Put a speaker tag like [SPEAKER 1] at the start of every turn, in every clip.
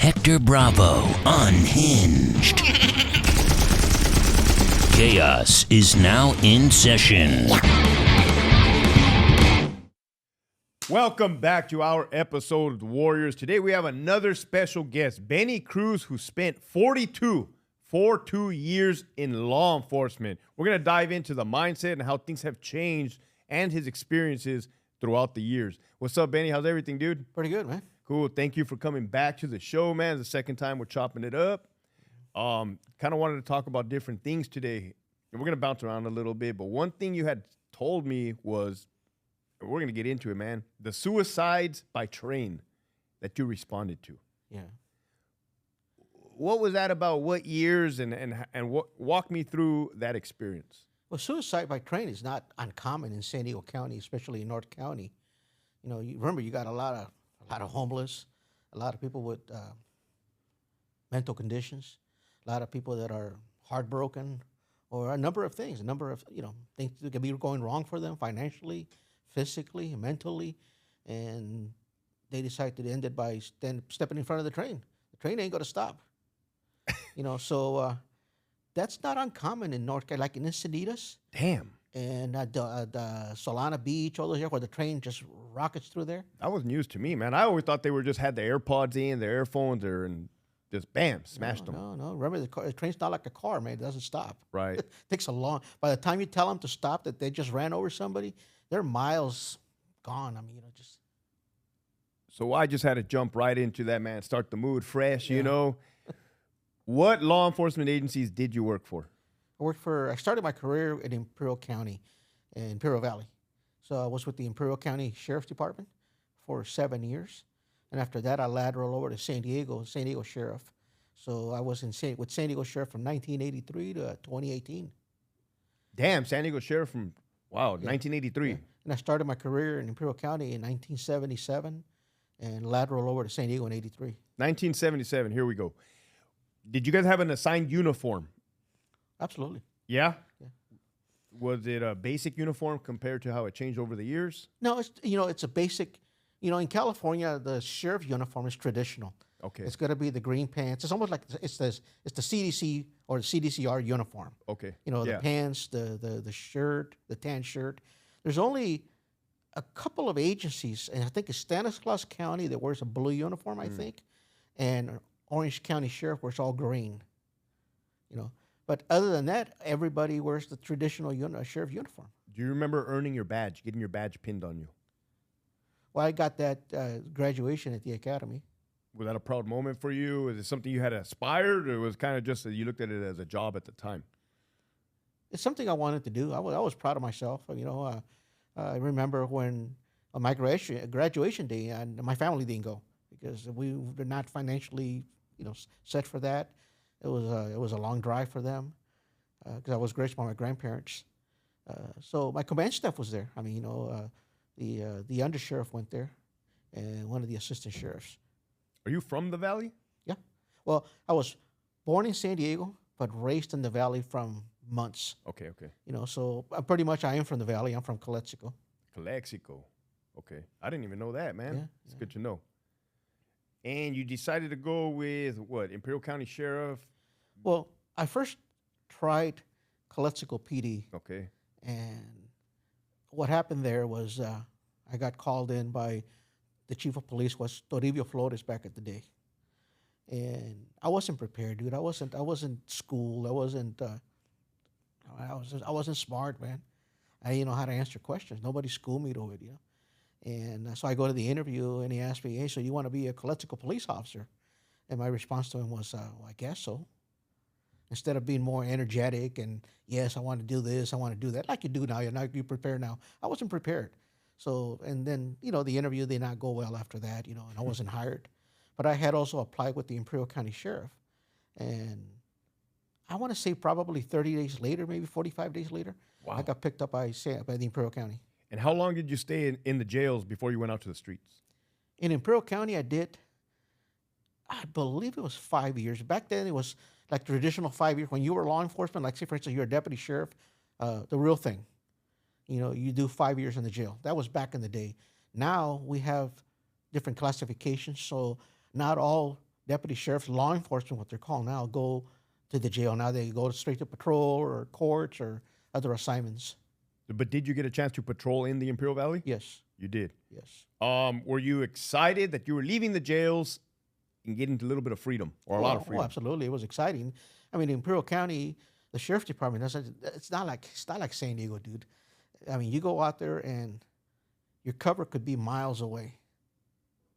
[SPEAKER 1] Hector Bravo unhinged. Chaos is now in session.
[SPEAKER 2] Welcome back to our episode of the Warriors. Today we have another special guest, Benny Cruz, who spent 42 years in law enforcement. We're going to dive into the mindset and how things have changed and his experiences throughout the years. What's up, Benny? How's everything, dude?
[SPEAKER 3] Pretty good, man.
[SPEAKER 2] Cool. Thank you for coming back to the show, man. It's the second time we're chopping it up. Kind of wanted to talk about different things today. And we're going to bounce around a little bit. But one thing you had told me was, we're going to get into it, man, the suicides by train that you responded to.
[SPEAKER 3] Yeah.
[SPEAKER 2] What was that about? What years? And what, walk me through that experience.
[SPEAKER 3] Well, suicide by train is not uncommon in San Diego County, especially in North County. You know, remember you got a lot of homeless, a lot of people with mental conditions, a lot of people that are heartbroken, or a number of things, things that could be going wrong for them financially, physically, mentally, and they decide to end it by stepping in front of the train. The train ain't going to stop. So that's not uncommon in North Carolina, like in Encinitas.
[SPEAKER 2] Damn.
[SPEAKER 3] And the Solana Beach, all those areas where the train just rockets through there.
[SPEAKER 2] That was news to me, man. I always thought they just had the AirPods in, their earphones there, and just bam, smashed them.
[SPEAKER 3] No. Remember, the train's not like a car, man. It doesn't stop.
[SPEAKER 2] Right.
[SPEAKER 3] It takes a long. By the time you tell them to stop, that they just ran over somebody, they're miles gone. I mean, just.
[SPEAKER 2] So I just had to jump right into that, man. Start the mood fresh, What law enforcement agencies did you work for?
[SPEAKER 3] I started my career in Imperial County, in Imperial Valley. So I was with the Imperial County Sheriff's Department for 7 years. And after that, I lateraled over to San Diego Sheriff. So I was with San Diego Sheriff from 1983 to 2018.
[SPEAKER 2] Damn, San Diego Sheriff from, 1983.
[SPEAKER 3] Yeah. And I started my career in Imperial County in 1977 and lateraled over to San Diego in 83.
[SPEAKER 2] 1977, here we go. Did you guys have an assigned uniform?
[SPEAKER 3] Absolutely.
[SPEAKER 2] Yeah?
[SPEAKER 3] Yeah.
[SPEAKER 2] Was it a basic uniform compared to how it changed over the years?
[SPEAKER 3] No, it's a basic. In California, the sheriff uniform is traditional.
[SPEAKER 2] Okay.
[SPEAKER 3] It's going to be the green pants. It's almost like it's the CDC or the CDCR uniform.
[SPEAKER 2] Okay.
[SPEAKER 3] The pants, the shirt, the tan shirt. There's only a couple of agencies, and I think it's Stanislaus County that wears a blue uniform, I think, and Orange County Sheriff wears all green. But other than that, everybody wears the traditional sheriff uniform.
[SPEAKER 2] Do you remember earning your badge, getting your badge pinned on you?
[SPEAKER 3] Well, I got that graduation at the academy.
[SPEAKER 2] Was that a proud moment for you? Is it something you had aspired, or was it kind of just that you looked at it as a job at the time?
[SPEAKER 3] It's something I wanted to do. I was proud of myself. I remember when on my graduation day, and my family didn't go because we were not financially, set for that. It was a long drive for them because I was raised by my grandparents. So my command staff was there. I mean, the undersheriff went there, and one of the assistant sheriffs.
[SPEAKER 2] Are you from the Valley?
[SPEAKER 3] Yeah. Well, I was born in San Diego, but raised in the Valley from months.
[SPEAKER 2] Okay.
[SPEAKER 3] So pretty much I am from the Valley. I'm from Calexico.
[SPEAKER 2] Calexico. Okay. I didn't even know that, man.
[SPEAKER 3] Yeah,
[SPEAKER 2] It's good to know. And you decided to go with what? Imperial County Sheriff?
[SPEAKER 3] Well, I first tried Calexico PD.
[SPEAKER 2] Okay.
[SPEAKER 3] And what happened there was I got called in by the chief of police, was Toribio Flores back at the day. And I wasn't prepared, dude. I wasn't schooled. I wasn't smart, man. I didn't know how to answer questions. Nobody schooled me to it, And so I go to the interview, and he asked me, hey, so you want to be a Calexico police officer? And my response to him was, well, I guess so. Instead of being more energetic and, yes, I want to do this, I want to do that, like you do now, you prepare now. I wasn't prepared. So, and then, the interview did not go well after that, and I wasn't hired. But I had also applied with the Imperial County Sheriff. And I want to say probably 30 days later, maybe 45 days later,
[SPEAKER 2] wow.
[SPEAKER 3] I got picked up by the Imperial County.
[SPEAKER 2] And how long did you stay in the jails before you went out to the streets?
[SPEAKER 3] In Imperial County, I believe it was 5 years. Back then, it was like traditional 5 years. When you were law enforcement, like say, for instance, you're a deputy sheriff, the real thing. You do 5 years in the jail. That was back in the day. Now we have different classifications, so not all deputy sheriffs, law enforcement, what they're called now, go to the jail. Now they go straight to patrol or courts or other assignments.
[SPEAKER 2] But did you get a chance to patrol in the Imperial Valley?
[SPEAKER 3] Yes.
[SPEAKER 2] You did.
[SPEAKER 3] Yes.
[SPEAKER 2] Were you excited that you were leaving the jails and getting a little bit of freedom or a lot of freedom?
[SPEAKER 3] Oh, absolutely. It was exciting. I mean, Imperial County, the sheriff's department doesn't. It's not like San Diego, dude. I mean, you go out there and your cover could be miles away,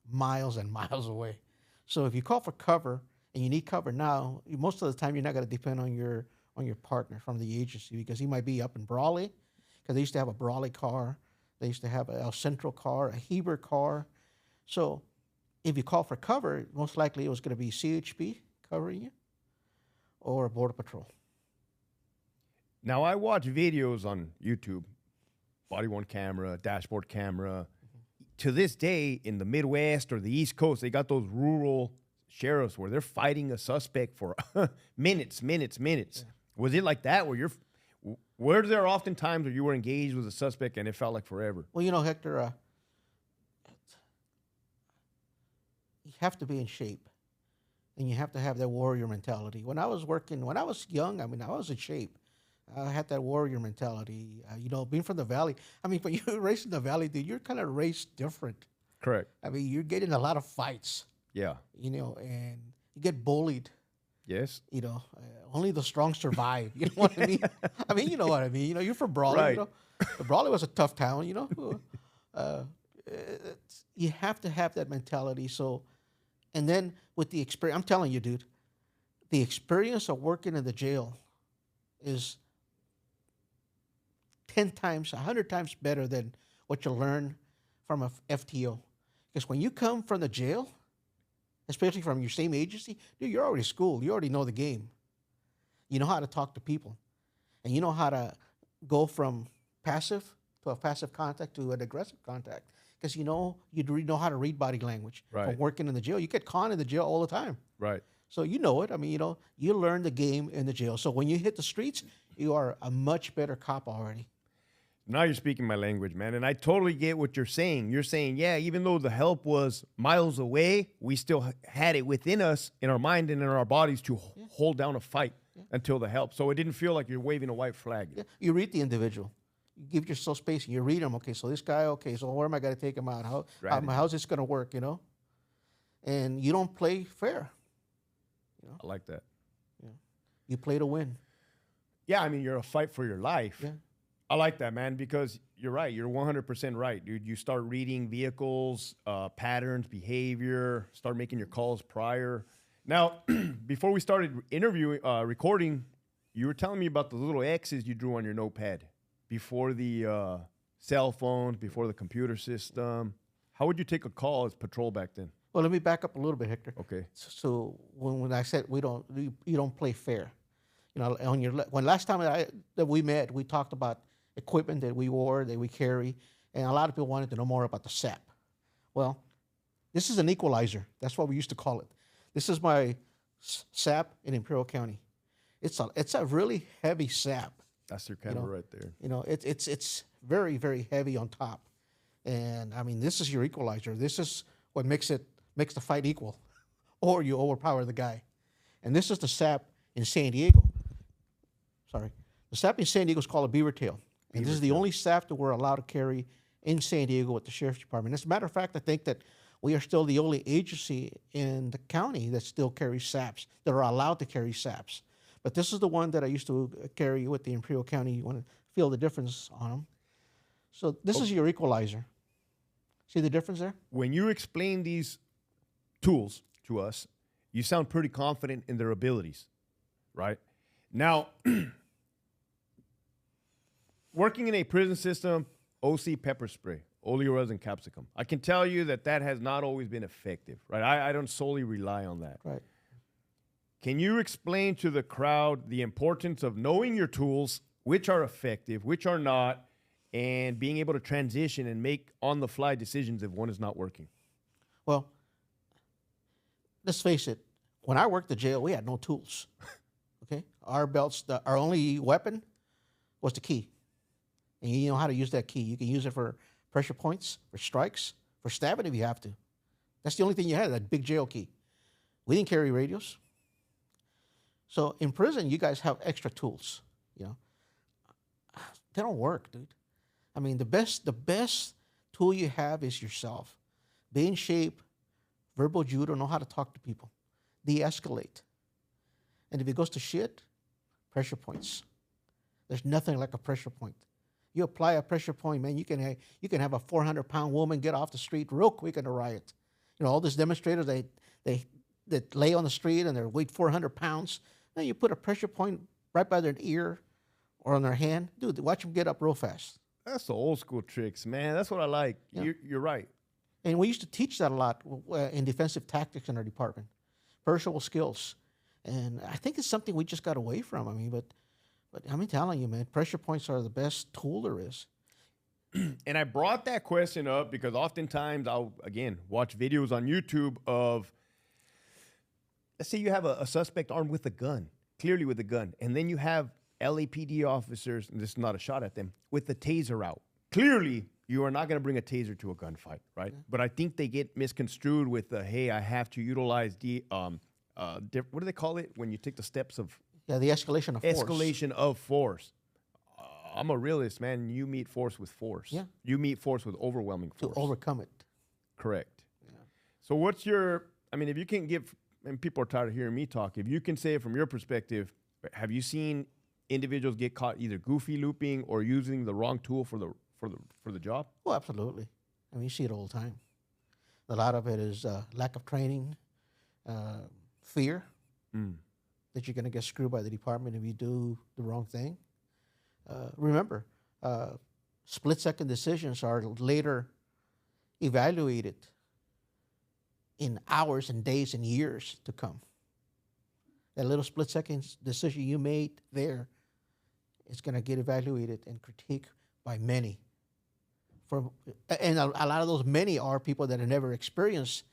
[SPEAKER 3] miles and miles away. So if you call for cover and you need cover now, most of the time you're not going to depend on your partner from the agency because he might be up in Brawley, because they used to have a Brawley car, they used to have a El Centro car, a Heber car. So if you call for cover, most likely it was going to be CHP covering you or Border Patrol.
[SPEAKER 2] Now, I watch videos on YouTube, body-worn camera, dashboard camera. To this day, in the Midwest or the East Coast, they got those rural sheriffs where they're fighting a suspect for minutes. Yeah. Was it like that were there often times where you were engaged with a suspect and it felt like forever?
[SPEAKER 3] Well, you know, Hector, you have to be in shape, and you have to have that warrior mentality. When I was young, I mean, I was in shape. I had that warrior mentality. You know, being from the Valley, I mean, when you're raised in the Valley, dude, you're kind of raised different.
[SPEAKER 2] Correct.
[SPEAKER 3] I mean, you're getting a lot of fights.
[SPEAKER 2] Yeah.
[SPEAKER 3] You know, and you get bullied.
[SPEAKER 2] Yes.
[SPEAKER 3] You know, only the strong survive. You know what I mean? I mean, you know what I mean. You know, you're from Brawley.
[SPEAKER 2] Right.
[SPEAKER 3] You know, Brawley was a tough town. You know, you have to have that mentality. So, and then with the experience, I'm telling you, dude, the experience of working in the jail is 10 times, 100 times better than what you learn from a FTO. Because when you come from the jail, especially from your same agency, dude, you're already schooled. You already know the game. You know how to talk to people. And you know how to go from passive to a passive contact to an aggressive contact. Because you know how to read body language.
[SPEAKER 2] Right.
[SPEAKER 3] From working in the jail. You get caught in the jail all the time.
[SPEAKER 2] Right.
[SPEAKER 3] So you know it. I mean, you know, you learn the game in the jail. So when you hit the streets, you are a much better cop already.
[SPEAKER 2] Now you're speaking my language, man. And I totally get what you're saying. You're saying, yeah, even though the help was miles away, we still had it within us, in our mind and in our bodies to hold down a fight until the help. So it didn't feel like you're waving a white flag.
[SPEAKER 3] Yeah. You read the individual. You give yourself space and you read them. Okay, so this guy, okay, so where am I going to take him out? How's this going to work, you know? And you don't play fair. You know?
[SPEAKER 2] I like that.
[SPEAKER 3] Yeah. You play to win.
[SPEAKER 2] Yeah, I mean, you're a fight for your life.
[SPEAKER 3] Yeah.
[SPEAKER 2] I like that, man, because you're right. You're 100% right, dude. You start reading vehicles, patterns, behavior, start making your calls prior. Now, before we started recording, you were telling me about the little X's you drew on your notepad before the cell phones, before the computer system. How would you take a call as patrol back then?
[SPEAKER 3] Well, let me back up a little bit, Hector.
[SPEAKER 2] Okay.
[SPEAKER 3] So when I said you don't play fair, you know, when last time that we met, we talked about equipment that we wore, that we carry, and a lot of people wanted to know more about the SAP. Well, this is an equalizer. That's what we used to call it. This is my SAP in Imperial County. It's a really heavy SAP.
[SPEAKER 2] That's your camera right there.
[SPEAKER 3] You know, it's very, very heavy on top. And I mean, this is your equalizer. This is what makes the fight equal, or you overpower the guy. And this is the SAP in San Diego. Sorry. The SAP in San Diego is called a beaver tail. And this is the only SAP that we're allowed to carry in San Diego with the Sheriff's Department. As a matter of fact, I think that we are still the only agency in the county that still carries SAPs, that are allowed to carry SAPs. But this is the one that I used to carry with the Imperial County. You want to feel the difference on them. So this is your equalizer. See the difference there?
[SPEAKER 2] When you explain these tools to us, you sound pretty confident in their abilities, right? Now, working in a prison system, OC pepper spray, oleoresin capsicum. I can tell you that has not always been effective, right? I don't solely rely on that.
[SPEAKER 3] Right.
[SPEAKER 2] Can you explain to the crowd the importance of knowing your tools, which are effective, which are not, and being able to transition and make on-the-fly decisions if one is not working?
[SPEAKER 3] Well, let's face it. When I worked the jail, we had no tools. Okay? Our belts, our only weapon was the key. And you know how to use that key. You can use it for pressure points, for strikes, for stabbing if you have to. That's the only thing you had, that big jail key. We didn't carry radios. So in prison, you guys have extra tools, you know. They don't work, dude. I mean, the best tool you have is yourself. Be in shape, verbal judo, know how to talk to people, de-escalate. And if it goes to shit, pressure points. There's nothing like a pressure point. You apply a pressure point, man, you can have a 400-pound woman get off the street real quick in a riot. You know, all these demonstrators, they lay on the street and they weight 400 pounds. Then you put a pressure point right by their ear or on their hand. Dude, watch them get up real fast.
[SPEAKER 2] That's the old school tricks, man. That's what I like.
[SPEAKER 3] Yeah.
[SPEAKER 2] You're right.
[SPEAKER 3] And we used to teach that a lot in defensive tactics in our department, perishable skills. And I think it's something we just got away from. I mean, but I'm telling you, man, pressure points are the best tool there is.
[SPEAKER 2] And I brought that question up because oftentimes I'll, again, watch videos on YouTube of, let's say you have a suspect armed with a gun, clearly with a gun, and then you have LAPD officers, and this is not a shot at them, with the taser out. Clearly, you are not going to bring a taser to a gunfight, right? Yeah. But I think they get misconstrued with the, hey, I have to utilize what do they call it when you take the steps of?
[SPEAKER 3] Yeah, the escalation of force.
[SPEAKER 2] Escalation of force. I'm a realist, man. You meet force with force.
[SPEAKER 3] Yeah.
[SPEAKER 2] You meet force with overwhelming force.
[SPEAKER 3] To overcome it.
[SPEAKER 2] Correct.
[SPEAKER 3] Yeah.
[SPEAKER 2] So what's your, I mean, if you can give, and people are tired of hearing me talk, if you can say it from your perspective, have you seen individuals get caught either goofy looping or using the wrong tool for the job?
[SPEAKER 3] Well, absolutely. I mean, you see it all the time. A lot of it is lack of training, fear that you're going to get screwed by the department if you do the wrong thing. Remember, split-second decisions are later evaluated in hours and days and years to come. That little split-second decision you made there is going to get evaluated and critiqued by many. And a lot of those many are people that have never experienced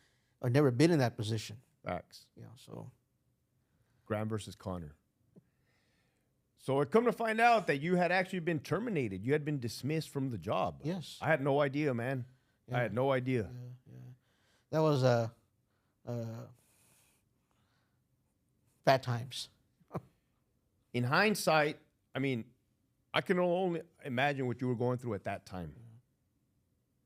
[SPEAKER 3] or never been in that position.
[SPEAKER 2] Facts.
[SPEAKER 3] You know, so
[SPEAKER 2] Graham versus Connor. So it come to find out that you had actually been terminated. You had been dismissed from the job.
[SPEAKER 3] Yes.
[SPEAKER 2] I had no idea, man.
[SPEAKER 3] Yeah.
[SPEAKER 2] I had no idea.
[SPEAKER 3] Yeah. That was bad times.
[SPEAKER 2] In hindsight, I mean, I can only imagine what you were going through at that time.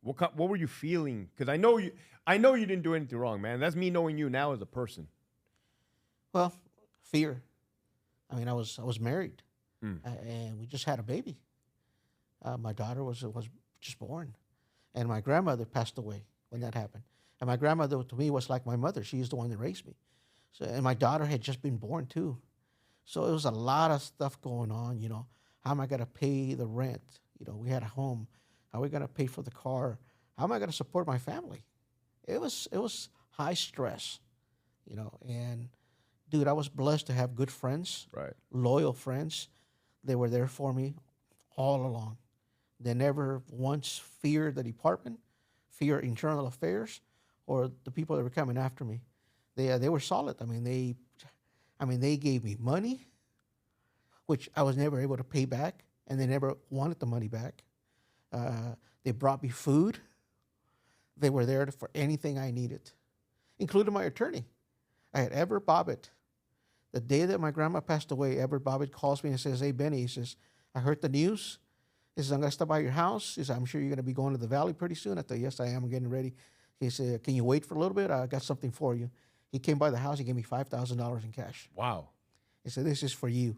[SPEAKER 2] What were you feeling? Because I know you didn't do anything wrong, man. That's me knowing you now as a person.
[SPEAKER 3] Well, fear. I mean, I was married, and we just had a baby. My daughter was just born, and my grandmother passed away when that happened. And my grandmother to me was like my mother. She's the one that raised me. So, and my daughter had just been born too. So it was a lot of stuff going on. You know, how am I going to pay the rent? You know, we had a home. How are we going to pay for the car? How am I going to support my family? It was high stress, you know. And dude, I was blessed to have good friends,
[SPEAKER 2] right?
[SPEAKER 3] Loyal friends. They were there for me all along. They never once feared the department, feared internal affairs, or the people that were coming after me. They were solid. I mean, they gave me money, which I was never able to pay back, and they never wanted the money back. They brought me food. They were there for anything I needed, including my attorney. I had Everett Bobbitt. The day that my grandma passed away, Everett Bobbitt calls me and says, "Hey, Benny," he says, "I heard the news. He says, I'm going to stop by your house. He says, I'm sure you're going to be going to the valley pretty soon." I thought, "Yes, I am. I'm getting ready." He said, "Can you wait for a little bit? I got something for you." He came by the house. He gave me $5,000 in cash.
[SPEAKER 2] Wow.
[SPEAKER 3] He said, "This is for you.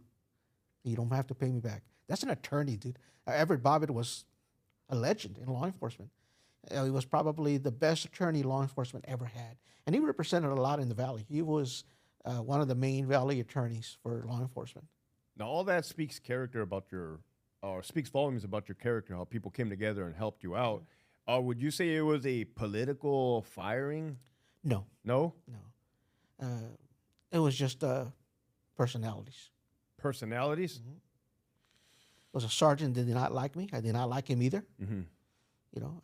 [SPEAKER 3] You don't have to pay me back." That's an attorney, dude. Everett Bobbitt was a legend in law enforcement. He was probably the best attorney law enforcement ever had. And he represented a lot in the Valley. He was one of the main Valley attorneys for law enforcement.
[SPEAKER 2] Now, all that speaks character about speaks volumes about your character, how people came together and helped you out. Would you say it was a political firing?
[SPEAKER 3] No.
[SPEAKER 2] No?
[SPEAKER 3] No. It was just personalities.
[SPEAKER 2] Personalities?
[SPEAKER 3] Mm-hmm. It was a sergeant that did not like me. I did not like him either.
[SPEAKER 2] Mm-hmm.
[SPEAKER 3] You know,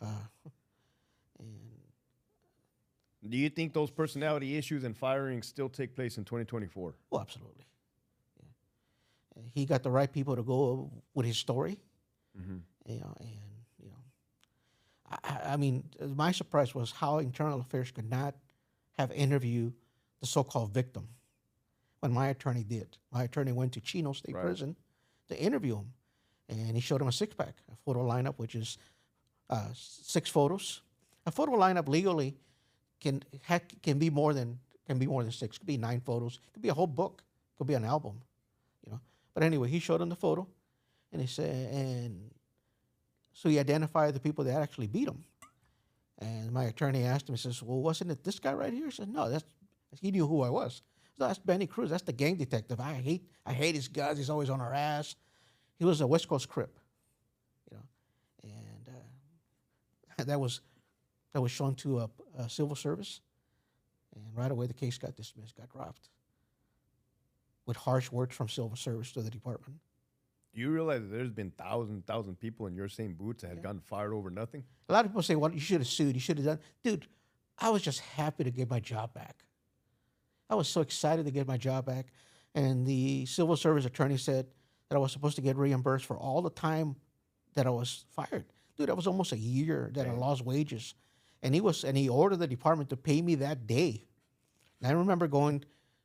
[SPEAKER 3] and
[SPEAKER 2] do you think those personality issues and firings still take place in 2024?
[SPEAKER 3] Well, absolutely. Yeah. He got the right people to go with his story.
[SPEAKER 2] Mm-hmm.
[SPEAKER 3] You know, and you know, I mean, my surprise was how internal affairs could not have interviewed the so-called victim. When my attorney did. My attorney went to Chino State Prison to interview him. And he showed him a six-pack, a photo lineup, which is 6 photos. A photo lineup legally can be more than 6. It could be 9 photos. It could be a whole book. It could be an album, you know. But anyway, he showed him the photo, and he said, and so he identified the people that actually beat him. And my attorney asked him, he says, well, wasn't it this guy right here? He said, no, he knew who I was. So that's Benny Cruz. That's the gang detective. I hate his guts. He's always on our ass. He was a West Coast Crip, you know, and that was shown to a civil service, and right away the case got dismissed, got dropped, with harsh words from civil service to the department.
[SPEAKER 2] Do you realize that there's been thousand people in your same boots that had gotten fired over nothing?
[SPEAKER 3] A lot of people say, well, you should have sued. You should have done. Dude, I was just happy to get my job back. I was so excited to get my job back. And the civil service attorney said that I was supposed to get reimbursed for all the time that I was fired. Dude, that was almost a year that I lost wages. And he ordered the department to pay me that day. And I remember going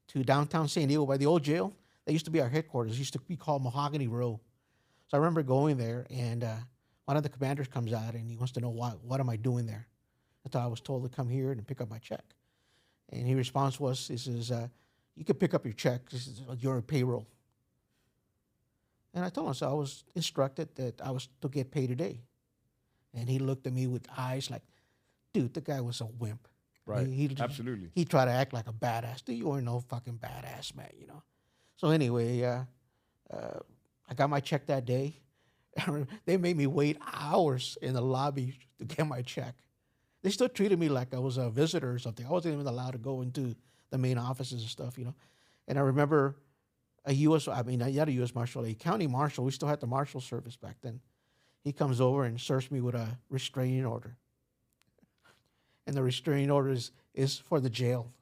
[SPEAKER 3] to downtown San Diego by the old jail. That used to be our headquarters. It used to be called Mahogany Row. So I remember going there, and one of the commanders comes out, and he wants to know what am I doing there. I was told to come here and pick up my check. And his response was, he says, you can pick up your check. This is your payroll. And I told him, so I was instructed that I was to get paid today. And he looked at me with eyes like, dude, the guy was a wimp.
[SPEAKER 2] Right,
[SPEAKER 3] Absolutely. He tried to act like a badass. Dude, you weren't no fucking badass, man, you know. So anyway, I got my check that day. They made me wait hours in the lobby to get my check. They still treated me like I was a visitor or something. I wasn't even allowed to go into the main offices and stuff, you know. And I remember not a U.S. Marshal, a county marshal. We still had the marshal service back then. He comes over and serves me with a restraining order. And the restraining order is for the jail.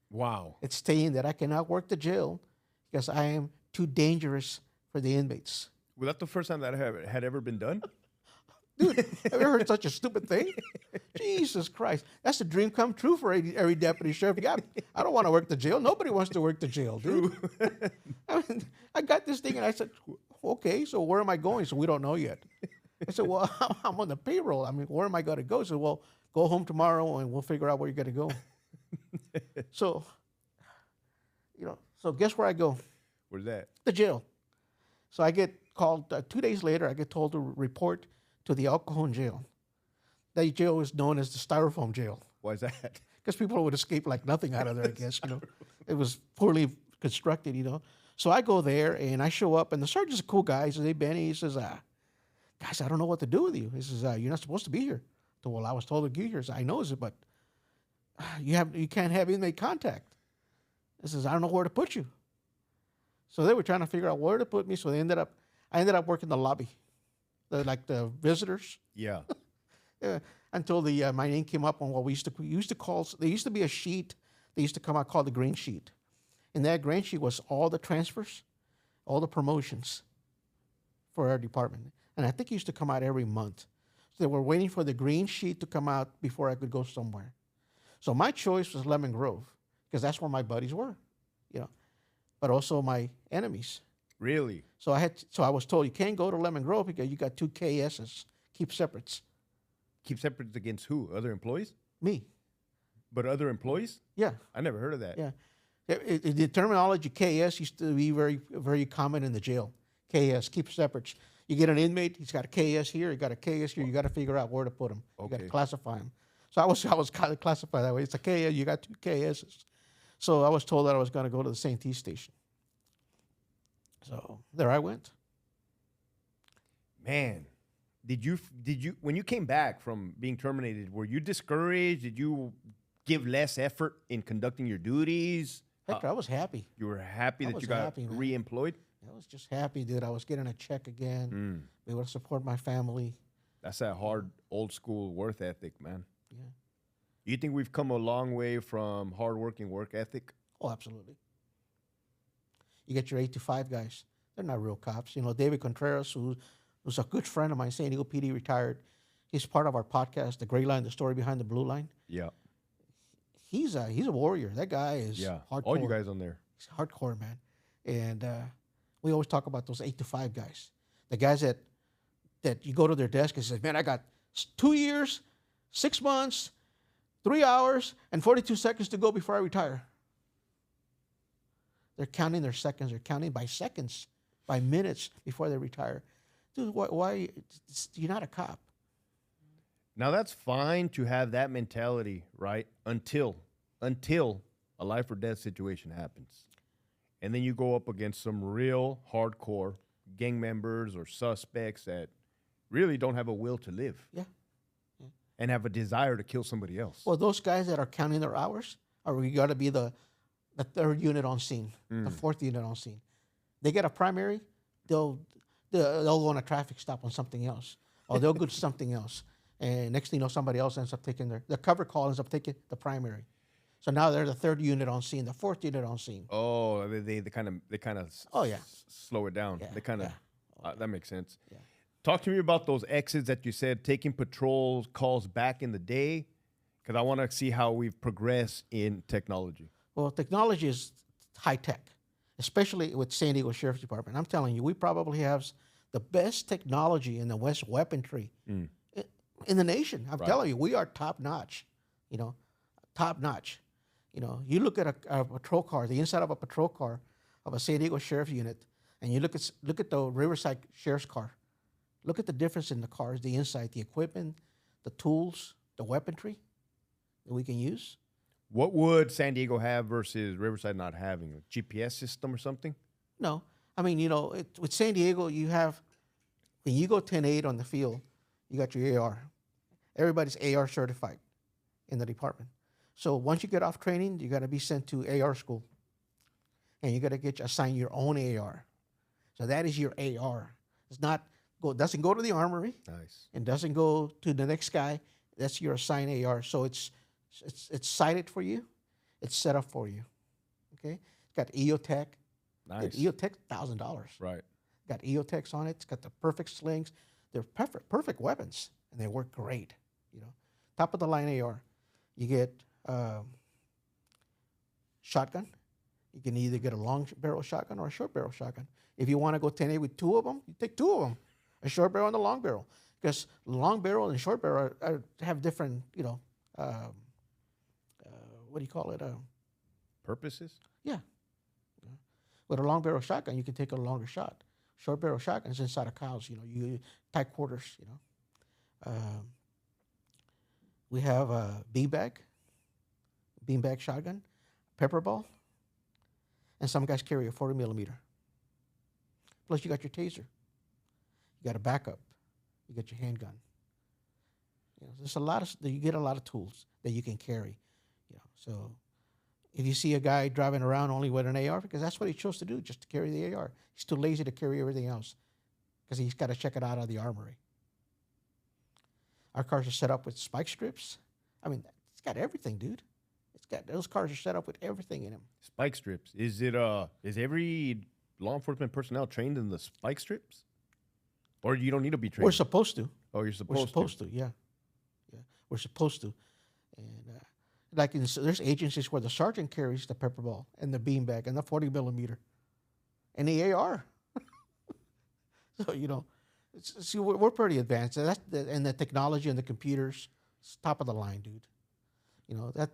[SPEAKER 2] Wow.
[SPEAKER 3] It's stating that I cannot work the jail because I am too dangerous for the inmates.
[SPEAKER 2] Was that the first time that had ever been done?
[SPEAKER 3] Dude, have you ever heard such a stupid thing? Jesus Christ. That's a dream come true for every deputy sheriff. I don't want to work the jail. Nobody wants to work the jail, dude. I got this thing, and I said, okay, so where am I going? So we don't know yet. I said, well, I'm on the payroll. I mean, where am I going to go? So, well, go home tomorrow, and we'll figure out where you're going to go. So, you know, so guess where I go?
[SPEAKER 2] Where's that?
[SPEAKER 3] The jail. So I get called 2 days later. I get told to report to the El Cajon jail. That jail is known as the styrofoam jail.
[SPEAKER 2] Why is that?
[SPEAKER 3] Because people would escape like nothing out of there, I guess, you know. It was poorly constructed, you know. So I go there, and I show up, and the sergeant's a cool guy. He says, hey, Benny, he says, guys, I don't know what to do with you. He says, you're not supposed to be here. So, well, I was told to get here. So I know it, but you can't have inmate contact. He says, I don't know where to put you. So they were trying to figure out where to put me. So I ended up working the lobby, the visitors.
[SPEAKER 2] Yeah.
[SPEAKER 3] Until my name came up on what we used to call. There used to be a sheet. They used to come out called the green sheet, and that green sheet was all the transfers, all the promotions for our department. And I think it used to come out every month. So they were waiting for the green sheet to come out before I could go somewhere. So my choice was Lemon Grove because that's where my buddies were, you know, but also my enemies.
[SPEAKER 2] Really?
[SPEAKER 3] So I was told you can't go to Lemon Grove because you got 2 KSs, keep separates.
[SPEAKER 2] Keep separates against who? Other employees?
[SPEAKER 3] Me.
[SPEAKER 2] But other employees?
[SPEAKER 3] Yeah.
[SPEAKER 2] I never heard of that.
[SPEAKER 3] Yeah. The terminology KS used to be very, very common in the jail. KS, keep separates. You get an inmate, he's got a KS here, you got a KS here, you got to figure out where to put him. You got to classify him. So I was kind of classified that way. It's a KS, you got 2 KSs. So I was told that I was going to go to the Santee station. So there I went.
[SPEAKER 2] Man, did you when you came back from being terminated, were you discouraged? Did you give less effort in conducting your duties?
[SPEAKER 3] Hector, I was happy.
[SPEAKER 2] You were happy that you got re-employed?
[SPEAKER 3] I was just happy, dude. I was getting a check again. Be able to support my family.
[SPEAKER 2] That's that hard, old school work ethic, man.
[SPEAKER 3] Yeah.
[SPEAKER 2] You think we've come a long way from hard-working work ethic?
[SPEAKER 3] Oh, absolutely. You get your 8 to 5 guys. They're not real cops. You know, David Contreras, who's a good friend of mine, San Diego PD, retired. He's part of our podcast, The Gray Line, The Story Behind the Blue Line.
[SPEAKER 2] Yeah.
[SPEAKER 3] he's a warrior. That guy is hardcore.
[SPEAKER 2] All you guys on there.
[SPEAKER 3] He's hardcore, man. And we always talk about those 8 to 5 guys. The guys that you go to their desk and say, man, I got 2 years, 6 months, 3 hours, and 42 seconds to go before I retire. They're counting their seconds. They're counting by seconds, by minutes before they retire. Dude, why you're not a cop?
[SPEAKER 2] Now, that's fine to have that mentality, right? Until a life or death situation happens. And then you go up against some real hardcore gang members or suspects that really don't have a will to live.
[SPEAKER 3] Yeah.
[SPEAKER 2] And have a desire to kill somebody else.
[SPEAKER 3] Well, those guys that are counting their hours are got to be the 3rd unit on scene, the 4th unit on scene. They get a primary, they'll go on a traffic stop on something else, or they'll go to something else. And next thing you know, somebody else ends up taking the cover call ends up taking the primary. So now they're the 3rd unit on scene, the 4th unit on scene.
[SPEAKER 2] Oh, they kind of slow it down.
[SPEAKER 3] Yeah,
[SPEAKER 2] They kind of that makes sense.
[SPEAKER 3] Yeah.
[SPEAKER 2] Talk to me about those exits that you said taking patrol calls back in the day, because I want to see how we've progressed in technology.
[SPEAKER 3] Well, technology is high tech, especially with San Diego Sheriff's Department. I'm telling you, we probably have the best technology in the West weaponry in the nation. I'm telling you, we are top notch. Top notch. You look at a patrol car, the inside of a patrol car of a San Diego Sheriff's unit, and you look at the Riverside Sheriff's car. Look at the difference in the cars, the inside, the equipment, the tools, the weaponry that we can use.
[SPEAKER 2] What would San Diego have versus Riverside not having? A GPS system or something?
[SPEAKER 3] No. I mean, with San Diego, you have, when you go 10-8 on the field, you got your AR. Everybody's AR certified in the department. So once you get off training, you got to be sent to AR school. And you got to assign your own AR. So that is your AR. Doesn't go to the armory.
[SPEAKER 2] Nice.
[SPEAKER 3] And doesn't go to the next guy. That's your assigned AR. So it's sighted for you. It's set up for you. Okay? It's got EOTech.
[SPEAKER 2] Nice.
[SPEAKER 3] EOTech, $1,000.
[SPEAKER 2] Right.
[SPEAKER 3] Got EOTechs on it. It's got the perfect slings. They're perfect weapons, and they work great. Top of the line AR. You get shotgun. You can either get a long barrel shotgun or a short barrel shotgun. If you want to go 10-8 with 2 of them, you take 2 of them, a short barrel and a long barrel, because long barrel and short barrel have different, what do you call it?
[SPEAKER 2] Purposes?
[SPEAKER 3] Yeah. With a long barrel shotgun, you can take a longer shot. Short barrel shotguns inside of cows, you tight quarters, We have a beanbag shotgun, pepper ball, and some guys carry a 40 millimeter. Plus, you got your taser. You got a backup. You got your handgun. There's you get a lot of tools that you can carry. So if you see a guy driving around only with an AR, because that's what he chose to do, just to carry the AR. He's too lazy to carry everything else because he's got to check it out of the armory. Our cars are set up with spike strips. I mean, it's got everything, dude. Those cars are set up with everything in them.
[SPEAKER 2] Spike strips. Is every law enforcement personnel trained in the spike strips? Or you don't need to be trained?
[SPEAKER 3] We're supposed to.
[SPEAKER 2] Oh, you're supposed to?
[SPEAKER 3] We're supposed to, yeah. We're supposed to. And there's agencies where the sergeant carries the pepper ball and the beanbag and the 40 millimeter and the AR. So, we're pretty advanced. And the technology and the computers, it's top of the line, dude.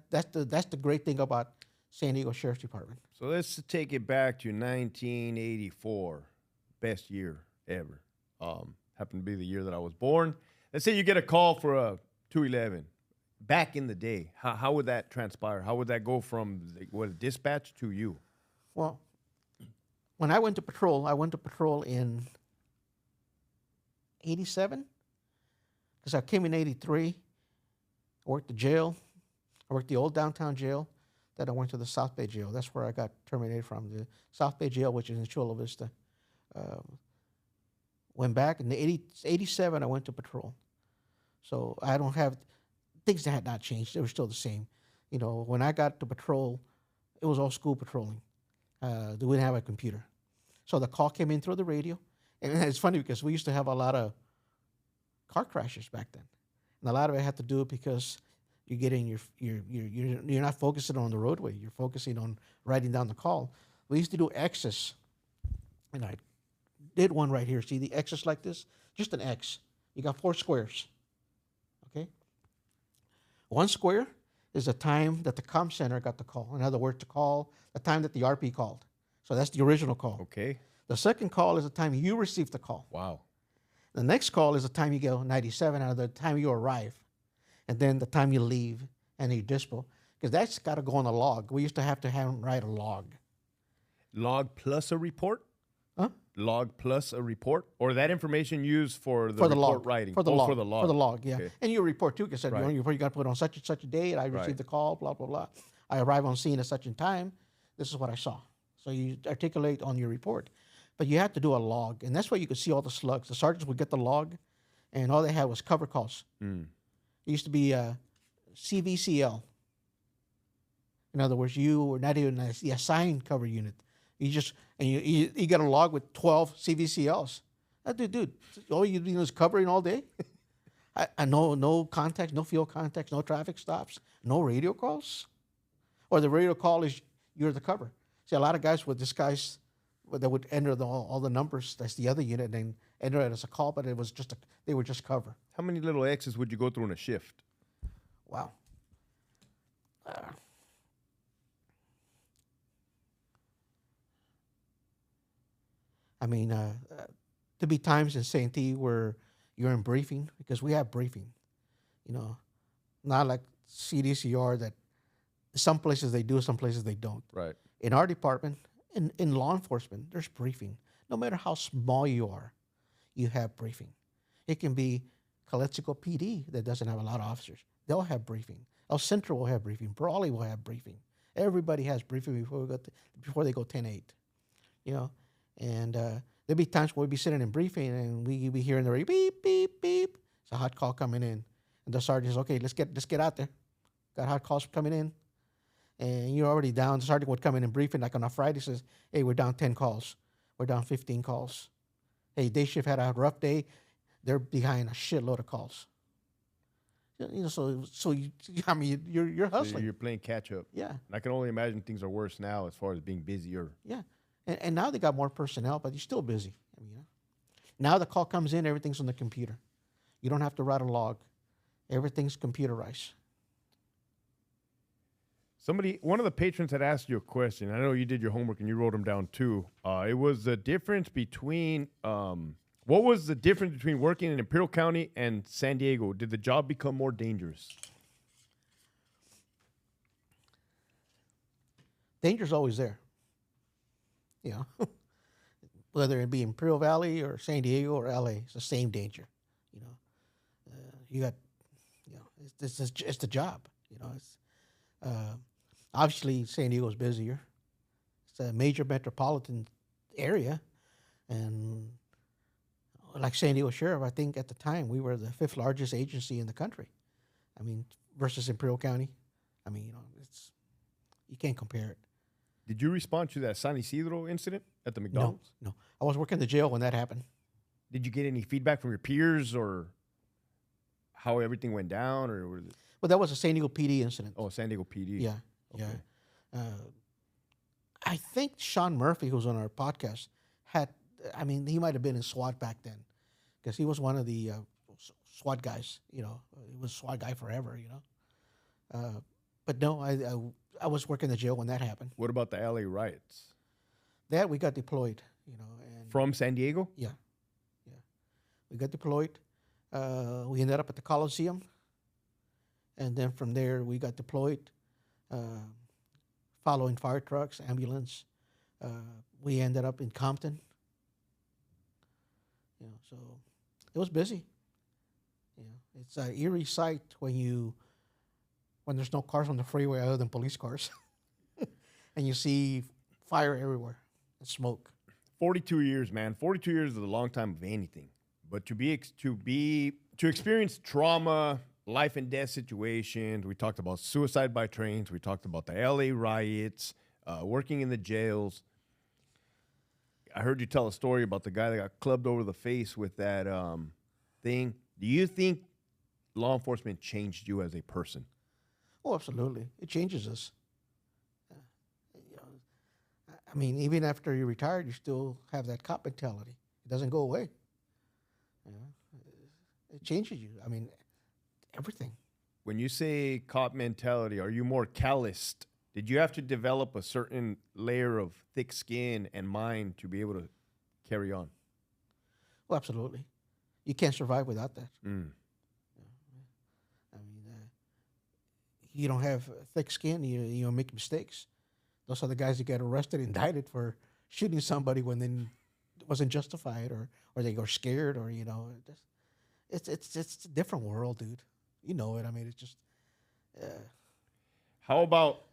[SPEAKER 3] That's the great thing about San Diego Sheriff's Department.
[SPEAKER 2] So let's take it back to 1984, best year ever. Happened to be the year that I was born. Let's say you get a call for a 211. Back in the day, how would that transpire? How would that go from dispatch to you?
[SPEAKER 3] Well, when I went to patrol in 87, because I came in 83. I worked the jail. I worked the old downtown jail. Then I went to the South Bay jail. That's where I got terminated from. The South Bay jail, which is in Chula Vista. Went back in 87. I went to patrol. So I don't have things that had not changed. They were still the same. When I got to patrol, it was all school patrolling. They didn't have a computer. So the call came in through the radio. And it's funny because we used to have a lot of car crashes back then. And a lot of it had to do because you're getting you're not focusing on the roadway. You're focusing on writing down the call. We used to do X's, and I did one right here. See the X's like this? Just an X. You got 4 squares. Okay. 1 square is the time that the comm center got the call. In other words, the time that the RP called. So that's the original call.
[SPEAKER 2] Okay.
[SPEAKER 3] The second call is the time you received the call.
[SPEAKER 2] Wow.
[SPEAKER 3] The next call is the time you go 97, out of the time you arrive. And then the time you leave and you dispo. Because that's got to go on a log. We used to have him write a log.
[SPEAKER 2] Log plus a report?
[SPEAKER 3] Huh?
[SPEAKER 2] Log plus a report? Or that information used for the report
[SPEAKER 3] log.
[SPEAKER 2] writing?
[SPEAKER 3] For the log.
[SPEAKER 2] For the log.
[SPEAKER 3] For the log, yeah.
[SPEAKER 2] Okay.
[SPEAKER 3] And you report too, because
[SPEAKER 2] Right.
[SPEAKER 3] you got to put on such and such a date. I received the call, blah, blah, blah. I arrive on scene at such a time. This is what I saw. So you articulate on your report. But you have to do a log. And that's where you could see all the slugs. The sergeants would get the log, and all they had was cover calls. It used to be CVCL. In other words, you were not even the assigned cover unit. You get a log with 12 CVCLs. Dude, all you do is covering all day. No contacts, no field contacts, no traffic stops, no radio calls. Or the radio call is you're the cover. See, a lot of guys would disguise, that would enter all the numbers. That's the other unit, and then enter it as a call, but they were just cover.
[SPEAKER 2] How many little X's would you go through in a shift?
[SPEAKER 3] Wow. To be times in Santee where you're in briefing, because we have briefing, not like CDCR that some places they do, some places they don't.
[SPEAKER 2] Right.
[SPEAKER 3] In our department, in law enforcement, there's briefing. No matter how small you are, you have briefing. It can be Calexico PD that doesn't have a lot of officers. They'll have briefing. El Centro will have briefing. Brawley will have briefing. Everybody has briefing before they go 10-8. And there'd be times where we'd be sitting in briefing and we'd be hearing the radio, beep, beep, beep. It's a hot call coming in. And the sergeant says, okay, let's get out there. Got hot calls coming in. And you're already down. The sergeant would come in and briefing, like on a Friday, says, hey, we're down 10 calls. We're down 15 calls. Hey, day shift had a rough day. They're behind a shitload of calls. You're hustling.
[SPEAKER 2] So you're playing catch up.
[SPEAKER 3] Yeah.
[SPEAKER 2] And I can only imagine things are worse now as far as being busier.
[SPEAKER 3] Yeah. And now they got more personnel, but you're still busy. Now the call comes in, everything's on the computer. You don't have to write a log. Everything's computerized.
[SPEAKER 2] One of the patrons had asked you a question. I know you did your homework and you wrote them down too. It was the difference between, what was the difference between working in Imperial County and San Diego? Did the job become more dangerous?
[SPEAKER 3] Danger's always there. Whether it be Imperial Valley or San Diego or LA, it's the same danger. It's the job. Obviously San Diego's busier. It's a major metropolitan area, and like San Diego Sheriff, I think at the time we were the 5th largest agency in the country. Versus Imperial County. You can't compare it.
[SPEAKER 2] Did you respond to that San Isidro incident at the McDonald's?
[SPEAKER 3] No. I was working the jail when that happened.
[SPEAKER 2] Did you get any feedback from your peers or how everything went down?
[SPEAKER 3] Well, that was a San Diego PD incident.
[SPEAKER 2] Oh, San Diego PD.
[SPEAKER 3] Yeah, okay. Yeah. I think Sean Murphy, who's on our podcast, he might have been in SWAT back then because he was one of the SWAT guys. He was a SWAT guy forever, But no, I was working the jail when that happened.
[SPEAKER 2] What about the LA riots?
[SPEAKER 3] That we got deployed, and
[SPEAKER 2] from San Diego?
[SPEAKER 3] Yeah. We got deployed. We ended up at the Coliseum, and then from there we got deployed, following fire trucks, ambulance. We ended up in Compton. So it was busy. It's an eerie sight when there's no cars on the freeway other than police cars, and you see fire everywhere and smoke.
[SPEAKER 2] 42 years, man. 42 years is a long time of anything. But to experience trauma, life and death situations, we talked about suicide by trains, we talked about the LA riots, working in the jails. I heard you tell a story about the guy that got clubbed over the face with that thing. Do you think law enforcement changed you as a person?
[SPEAKER 3] Oh, absolutely. It changes us. You know, I mean, even after you're retired, you still have that cop mentality. It doesn't go away. You know, it changes you. I mean, everything.
[SPEAKER 2] When you say cop mentality, are you more calloused? Did you have to develop a certain layer of thick skin and mind to be able to carry on?
[SPEAKER 3] Well, absolutely. You can't survive without that.
[SPEAKER 2] Mm.
[SPEAKER 3] I mean, you don't have thick skin, you make mistakes. Those are the guys that get arrested, indicted for shooting somebody when then it wasn't justified, or they go scared, or it's a different world, dude. You know it. I mean, it's just.
[SPEAKER 2] How about,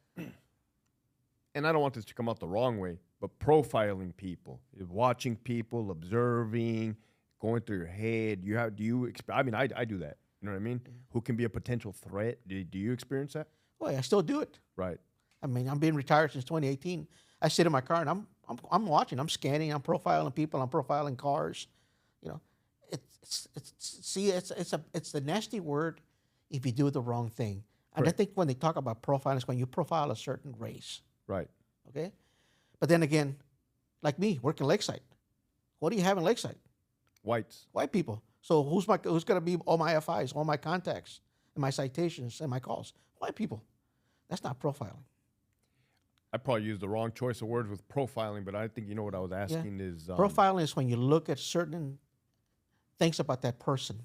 [SPEAKER 2] and I don't want this to come out the wrong way, but profiling people, watching people, observing, going through your head. I mean, I do that. You know what I mean? Who can be a potential threat? Do you experience that?
[SPEAKER 3] Well, I still do it.
[SPEAKER 2] Right.
[SPEAKER 3] I mean, I'm being retired since 2018. I sit in my car and I'm watching, I'm scanning, I'm profiling people, I'm profiling cars. You know, it's the nasty word if you do the wrong thing. And
[SPEAKER 2] Correct.
[SPEAKER 3] I think when they talk about profiling, it's when you profile a certain race.
[SPEAKER 2] Right.
[SPEAKER 3] Okay, but then again, like me, working Lakeside, what do you have in Lakeside?
[SPEAKER 2] Whites.
[SPEAKER 3] White people. So who's going to be all my FIs, all my contacts, and my citations and my calls? White people. That's not profiling.
[SPEAKER 2] I probably used the wrong choice of words with profiling, but I think you know what I was asking is
[SPEAKER 3] Profiling is when you look at certain things about that person.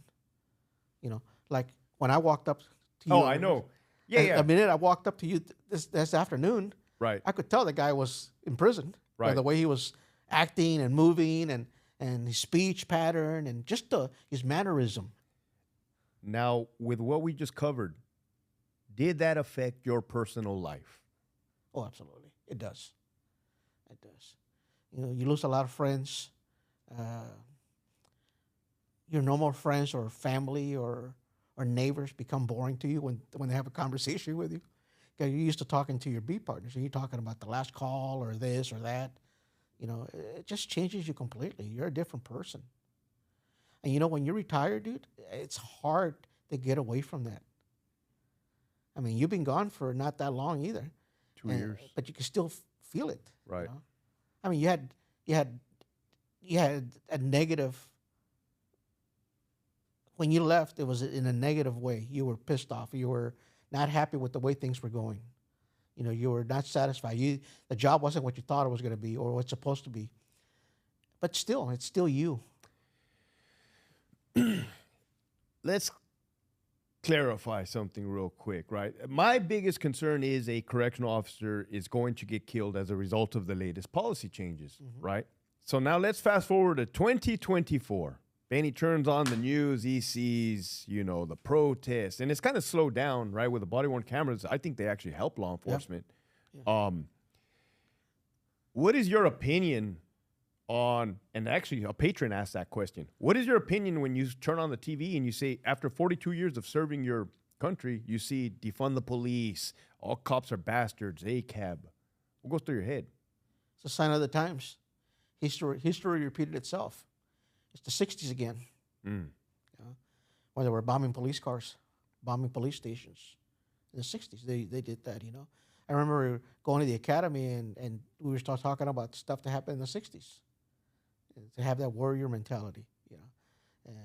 [SPEAKER 3] You know, like when I walked up to you.
[SPEAKER 2] Oh, I know. Yeah.
[SPEAKER 3] The minute I walked up to you this afternoon,
[SPEAKER 2] Right.
[SPEAKER 3] I could tell the guy was in prison. By
[SPEAKER 2] Right.
[SPEAKER 3] the way he was acting and moving and his speech pattern and just his mannerism.
[SPEAKER 2] Now, with what we just covered, did that affect your personal life?
[SPEAKER 3] Oh, absolutely. It does. It does. You know, you lose a lot of friends. Your normal friends or family or neighbors become boring to you when they have a conversation with you. Because you're used to talking to your beat partners, and you're talking about the last call or this or that. You know, it just changes you completely. You're a different person. And you know, when you're retired, dude, it's hard to get away from that. I mean, you've been gone for not that long either.
[SPEAKER 2] 2 years.
[SPEAKER 3] But you can still feel it.
[SPEAKER 2] Right.
[SPEAKER 3] You know? I mean, you had a negative. When you left, it was in a negative way. You were pissed off. You were not happy with the way things were going. You know, you were not satisfied. The job wasn't what you thought it was going to be or what's supposed to be. But still, it's still you.
[SPEAKER 2] Let's clarify something real quick, right? My biggest concern is a correctional officer is going to get killed as a result of the latest policy changes, right? So now let's fast forward to 2024. Benny turns on the news, he sees, the protests, and it's kind of slowed down, right? With the body-worn cameras, I think they actually help law enforcement.
[SPEAKER 3] Yeah.
[SPEAKER 2] What is your opinion on, and actually a patron asked that question, what is your opinion when you turn on the TV and you say, after 42 years of serving your country, you see defund the police, all cops are bastards, ACAB. What goes through your head?
[SPEAKER 3] It's a sign of the times. History repeated itself. It's the 60s again.
[SPEAKER 2] Mm.
[SPEAKER 3] When they were bombing police cars, bombing police stations. In the 60s, they did that, I remember going to the academy and we were talking about stuff that happened in the 60s. To have that warrior mentality, And,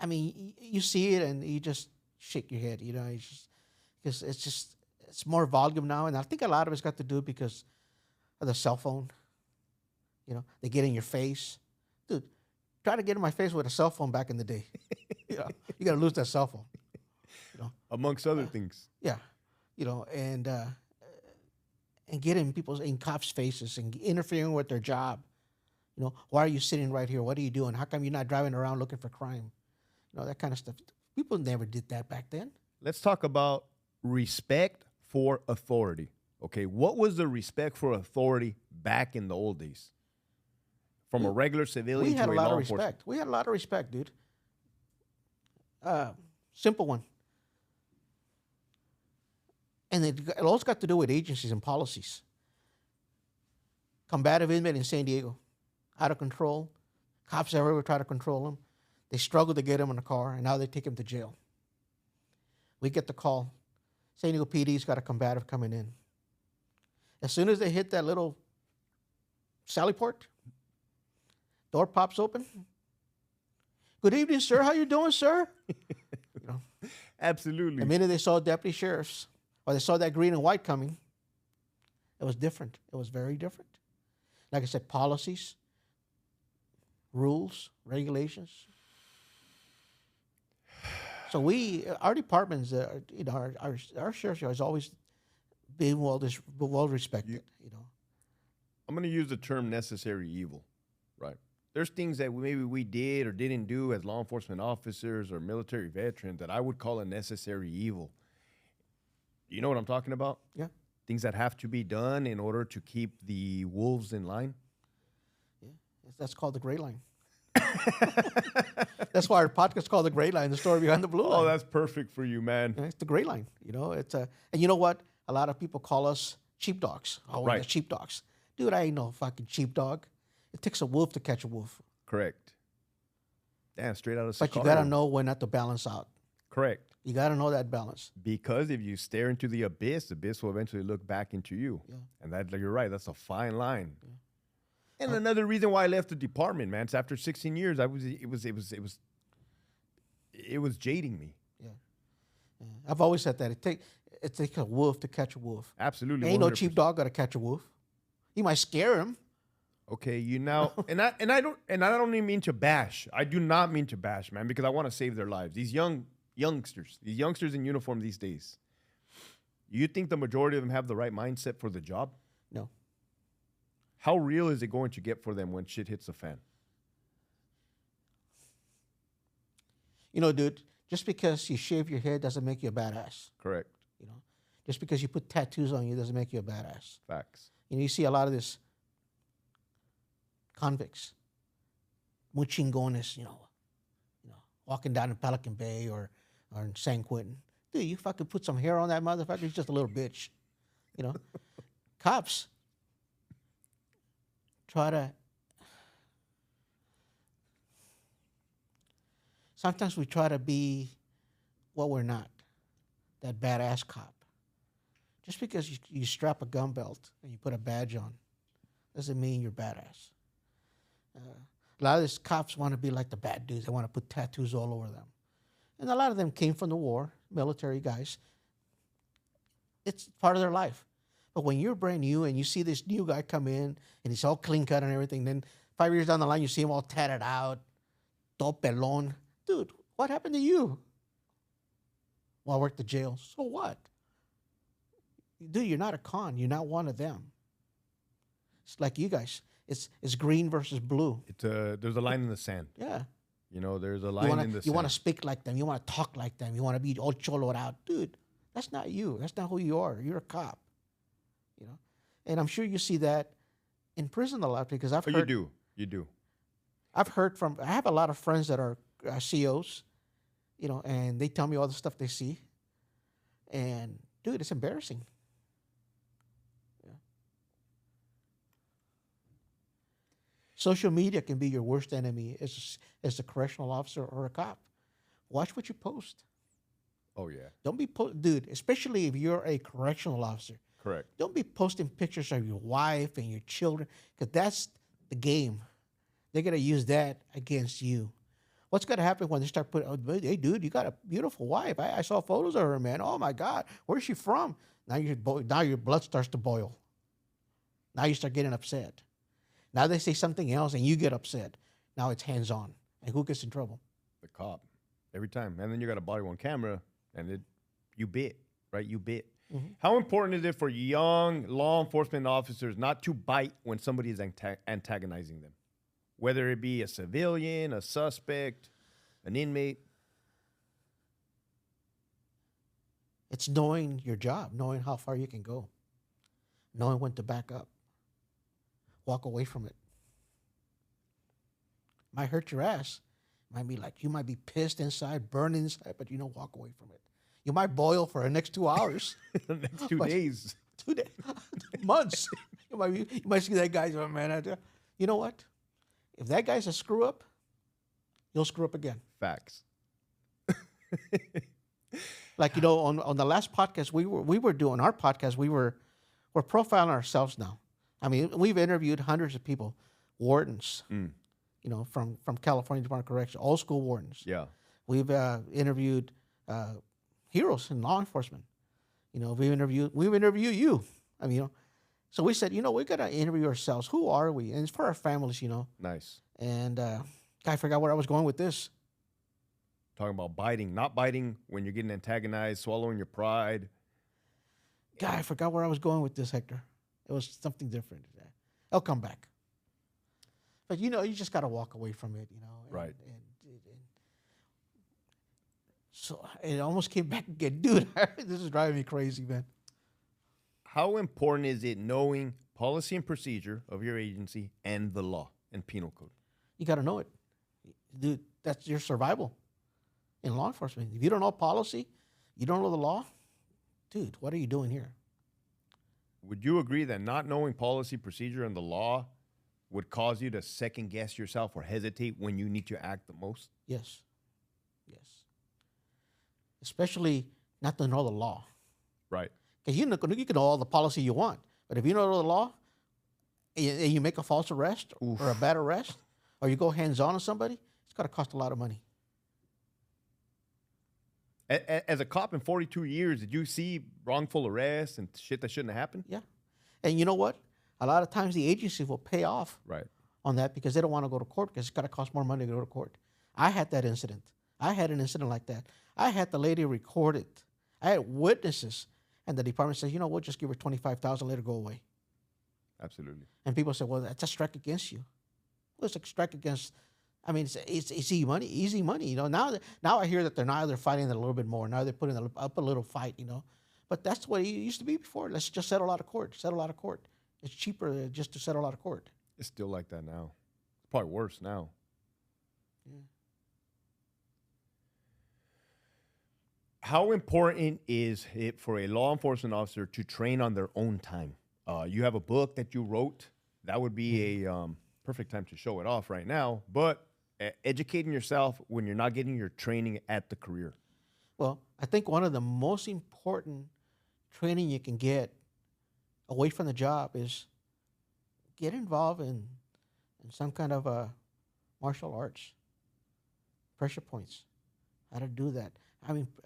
[SPEAKER 3] I mean, you see it and you just shake your head, because it's more volume now. And I think a lot of it's got to do because of the cell phone. They get in your face. Dude, try to get in my face with a cell phone back in the day. You got to lose that cell phone.
[SPEAKER 2] Amongst other things.
[SPEAKER 3] Yeah. And get in cops' faces and interfering with their job. Why are you sitting right here? What are you doing? How come you're not driving around looking for crime? That kind of stuff. People never did that back then.
[SPEAKER 2] Let's talk about respect for authority. Okay, what was the respect for authority back in the old days? From a regular civilian to a law enforcement.
[SPEAKER 3] We had a lot of respect, dude. Simple one. And it also got to do with agencies and policies. Combative inmate in San Diego, out of control. Cops everywhere try to control him. They struggle to get him in a car, and now they take him to jail. We get the call. San Diego PD's got a combative coming in. As soon as they hit that little sally port, door pops open. Good evening, sir. How you doing, sir? You know,
[SPEAKER 2] Absolutely.
[SPEAKER 3] the minute they saw deputy sheriffs or they saw that green and white coming, it was different. It was very different. Like I said, policies, rules, regulations. So our departments, our sheriff has always been well respected.
[SPEAKER 2] I'm going to use the term necessary evil, right? There's things that maybe we did or didn't do as law enforcement officers or military veterans that I would call a necessary evil. You know what I'm talking about?
[SPEAKER 3] Yeah.
[SPEAKER 2] Things that have to be done in order to keep the wolves in line.
[SPEAKER 3] Yeah, that's called the gray line. That's why our podcast is called The Gray Line, the story behind the blue line.
[SPEAKER 2] Oh, that's perfect for you, man.
[SPEAKER 3] It's the gray line. And you know what? A lot of people call us sheepdogs. Oh,
[SPEAKER 2] Right.
[SPEAKER 3] We're the sheepdogs. Dude, I ain't no fucking sheepdog. It takes a wolf to catch a wolf.
[SPEAKER 2] Correct. Damn, straight out of
[SPEAKER 3] But you
[SPEAKER 2] Sicario.
[SPEAKER 3] got to know when not to balance out.
[SPEAKER 2] Correct.
[SPEAKER 3] You got to know that balance.
[SPEAKER 2] Because if you stare into the abyss will eventually look back into you.
[SPEAKER 3] Yeah.
[SPEAKER 2] And that, you're right, that's a fine line. Yeah. And another reason why I left the department, man, is after 16 years, it was jading me.
[SPEAKER 3] Yeah. I've always said that. It takes a wolf to catch a wolf.
[SPEAKER 2] Absolutely.
[SPEAKER 3] Ain't no
[SPEAKER 2] 100%.
[SPEAKER 3] sheepdog got to catch a wolf. You might scare him.
[SPEAKER 2] Okay, you now, and I don't even mean to bash. I do not mean to bash, man, because I want to save their lives. These youngsters in uniform these days. You think the majority of them have the right mindset for the job?
[SPEAKER 3] No.
[SPEAKER 2] How real is it going to get for them when shit hits the fan?
[SPEAKER 3] Dude, just because you shave your head doesn't make you a badass.
[SPEAKER 2] Correct.
[SPEAKER 3] Just because you put tattoos on you doesn't make you a badass.
[SPEAKER 2] Facts.
[SPEAKER 3] You see a lot of this convicts, muy chingones, walking down in Pelican Bay or in San Quentin. Dude, you fucking put some hair on that motherfucker, he's just a little bitch. Cops sometimes we try to be what we're not, that badass cop. Just because you strap a gun belt and you put a badge on doesn't mean you're badass. A lot of these cops want to be like the bad dudes. They want to put tattoos all over them. And a lot of them came from the war, military guys. It's part of their life. But when you're brand new and you see this new guy come in and he's all clean cut and everything, then 5 years down the line, you see him all tatted out, todo pelón. Dude, what happened to you? Well, I worked the jail. So what? Dude, you're not a con. You're not one of them. It's like you guys. It's green versus blue.
[SPEAKER 2] There's a line in the sand.
[SPEAKER 3] Yeah.
[SPEAKER 2] There's a line in the sand.
[SPEAKER 3] You want to speak like them. You want to talk like them. You want to be all choloed out. Dude, that's not you. That's not who you are. You're a cop. And I'm sure you see that in prison a lot because I've heard.
[SPEAKER 2] You do.
[SPEAKER 3] I have a lot of friends that are COs, and they tell me all the stuff they see. And, dude, it's embarrassing. Yeah. Social media can be your worst enemy as a correctional officer or a cop. Watch what you post.
[SPEAKER 2] Oh, yeah.
[SPEAKER 3] Don't be dude, especially if you're a correctional officer.
[SPEAKER 2] Correct.
[SPEAKER 3] Don't be posting pictures of your wife and your children, because that's the game. They're going to use that against you. What's going to happen when they start putting, hey, dude, you got a beautiful wife. I saw photos of her, man. Oh, my God. Where's she from? Now your blood starts to boil. Now you start getting upset. Now they say something else and you get upset. Now it's hands-on. And who gets in trouble?
[SPEAKER 2] The cop. Every time. And then you got a body-worn camera, and you bit, right? You bit. Mm-hmm. How important is it for young law enforcement officers not to bite when somebody is antagonizing them? Whether it be a civilian, a suspect, an inmate.
[SPEAKER 3] It's knowing your job, knowing how far you can go, knowing when to back up, walk away from it. Might hurt your ass. Might be like, you might be pissed inside, burned inside, but walk away from it. You might boil for the next 2 hours.
[SPEAKER 2] The next 2 days.
[SPEAKER 3] 2 days. Months. You might see that guy's, man. You know what? If that guy's a screw up, you'll screw up again.
[SPEAKER 2] Facts.
[SPEAKER 3] Like, on the last podcast we were doing our podcast, we're profiling ourselves now. I mean, we've interviewed hundreds of people, wardens, from California Department of Corrections, old school wardens.
[SPEAKER 2] Yeah.
[SPEAKER 3] We've interviewed heroes in law enforcement. We've interviewed you. I mean, so we said, we got to interview ourselves. Who are we? And it's for our families,
[SPEAKER 2] Nice.
[SPEAKER 3] And I forgot where I was going with this.
[SPEAKER 2] Talking about biting, not biting when you're getting antagonized, swallowing your pride.
[SPEAKER 3] God, I forgot where I was going with this, Hector. It was something different. I'll come back. But, you just got to walk away from it,
[SPEAKER 2] Right.
[SPEAKER 3] And so it almost came back again. Dude, this is driving me crazy, man.
[SPEAKER 2] How important is it knowing policy and procedure of your agency and the law and penal code?
[SPEAKER 3] You got to know it. Dude, that's your survival in law enforcement. If you don't know policy, you don't know the law, dude, what are you doing here?
[SPEAKER 2] Would you agree that not knowing policy, procedure, and the law would cause you to second guess yourself or hesitate when you need to act the most?
[SPEAKER 3] Yes. Especially not to know the law.
[SPEAKER 2] Right.
[SPEAKER 3] Because you can know all the policy you want, but if you don't know the law and you make a false arrest or a bad arrest, or you go hands-on on somebody, it's got to cost a lot of money.
[SPEAKER 2] As a cop in 42 years, did you see wrongful arrests and shit that shouldn't have happened?
[SPEAKER 3] Yeah. And you know what? A lot of times the agency will pay off on that because they don't want to go to court because it's got to cost more money to go to court. I had that incident. I had an incident like that. I had the lady record it. I had witnesses. And the department says, we'll just give her $25,000, let her go away.
[SPEAKER 2] Absolutely.
[SPEAKER 3] And people say, well, that's a strike against you. Well, it's a strike against, it's easy money, Now I hear that they're fighting it a little bit more. Now they're putting up a little fight, But that's what it used to be before. Let's just settle out of court. It's cheaper just to settle out of court.
[SPEAKER 2] It's still like that now. It's probably worse now.
[SPEAKER 3] Yeah.
[SPEAKER 2] How important is it for a law enforcement officer to train on their own time? You have a book that you wrote. That would be a perfect time to show it off right now. But educating yourself when you're not getting your training at the career.
[SPEAKER 3] Well, I think one of the most important training you can get away from the job is get involved in some kind of martial arts, pressure points, how to do that.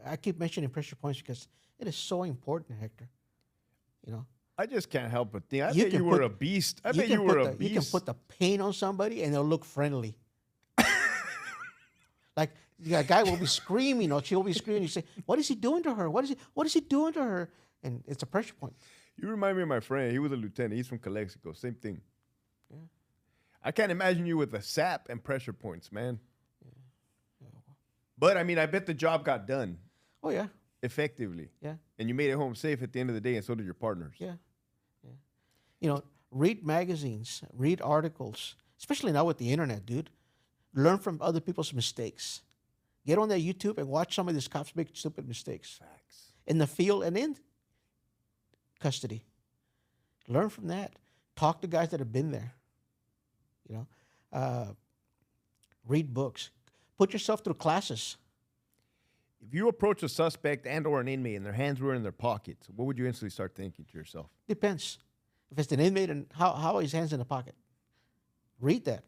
[SPEAKER 3] I keep mentioning pressure points because it is so important, Hector.
[SPEAKER 2] I just can't help but think. I bet you were a beast. I bet you were a beast.
[SPEAKER 3] You can put the pain on somebody and they'll look friendly. Like a guy will be screaming or she'll be screaming. You say, "What is he doing to her? What is he doing to her?" And it's a pressure point.
[SPEAKER 2] You remind me of my friend. He was a lieutenant. He's from Calexico. Same thing.
[SPEAKER 3] Yeah.
[SPEAKER 2] I can't imagine you with a sap and pressure points, man.
[SPEAKER 3] Yeah.
[SPEAKER 2] But I bet the job got done.
[SPEAKER 3] Oh yeah.
[SPEAKER 2] Effectively.
[SPEAKER 3] Yeah.
[SPEAKER 2] And you made it home safe at the end of the day, and so did your partners.
[SPEAKER 3] Yeah. Read magazines, read articles, especially now with the internet, dude. Learn from other people's mistakes. Get on their YouTube and watch some of these cops make stupid mistakes.
[SPEAKER 2] Facts.
[SPEAKER 3] In the field and in custody. Learn from that. Talk to guys that have been there. Read books. Put yourself through classes.
[SPEAKER 2] If you approach a suspect and or an inmate and their hands were in their pockets, what would you instantly start thinking to yourself?
[SPEAKER 3] Depends. If it's an inmate, and how are his hands in the pocket? Read that.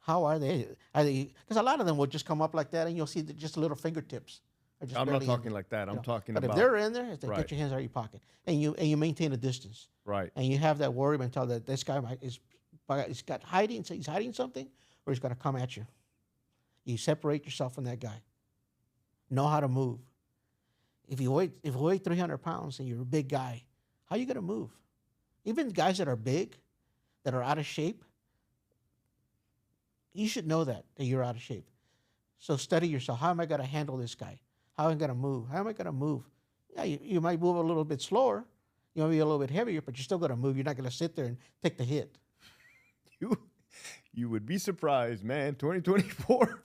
[SPEAKER 3] How are they? Because a lot of them will just come up like that, and you'll see just little fingertips.
[SPEAKER 2] I'm not talking like that. I'm talking
[SPEAKER 3] but
[SPEAKER 2] about.
[SPEAKER 3] But if they're in there,
[SPEAKER 2] Right.
[SPEAKER 3] Get your hands out of your pocket, and you maintain a distance.
[SPEAKER 2] Right.
[SPEAKER 3] And you have that worry mentality that this guy he's hiding something, or he's going to come at you. You separate yourself from that guy. Know how to move. If you weigh 300 pounds and you're a big guy, how are you going to move? Even guys that are big, that are out of shape, you should know that you're out of shape. So study yourself. How am I going to handle this guy? How am I going to move? How am I going to move? Yeah, you might move a little bit slower. You might be a little bit heavier, but you're still going to move. You're not going to sit there and take the hit.
[SPEAKER 2] You would be surprised, man. 2024.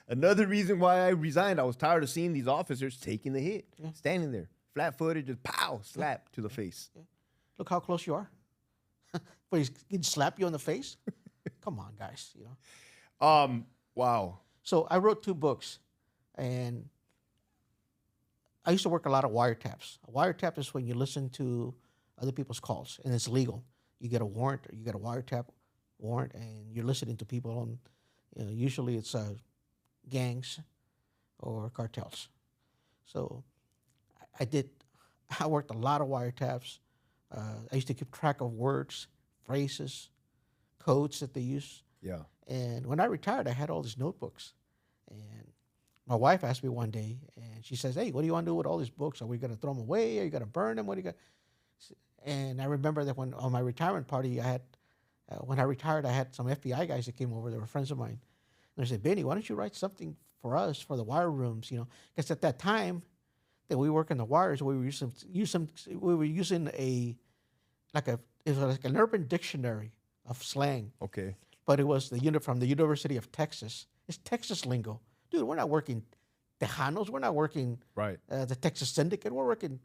[SPEAKER 2] Another reason why I resigned. I was tired of seeing these officers taking the hit, standing there, flat-footed, just pow, slap to the face.
[SPEAKER 3] Yeah. Look how close you are. But he'd slap you on the face. Come on, guys.
[SPEAKER 2] Wow.
[SPEAKER 3] So I wrote 2 books, and I used to work a lot of wiretaps. A wiretap is when you listen to other people's calls, and it's legal. You get a warrant, or you get a wiretap warrant, and you're listening to people on, usually it's gangs or cartels. So I worked a lot of wiretaps. I used to keep track of words, phrases, codes that they use.
[SPEAKER 2] Yeah.
[SPEAKER 3] And when I retired, I had all these notebooks. And my wife asked me one day, and she says, "Hey, what do you want to do with all these books? Are we going to throw them away? Are you going to burn them? What do you got?" And I remember that when on my retirement party, when I retired, I had some FBI guys that came over. They were friends of mine. And they said, "Benny, why don't you write something for us for the wire rooms? Because at that time that we work in the wires, we were using it was like an urban dictionary of slang.
[SPEAKER 2] Okay.
[SPEAKER 3] But it was the unit from the University of Texas. It's Texas lingo. Dude, we're not working Tejanos. We're not working the Texas Syndicate. We're working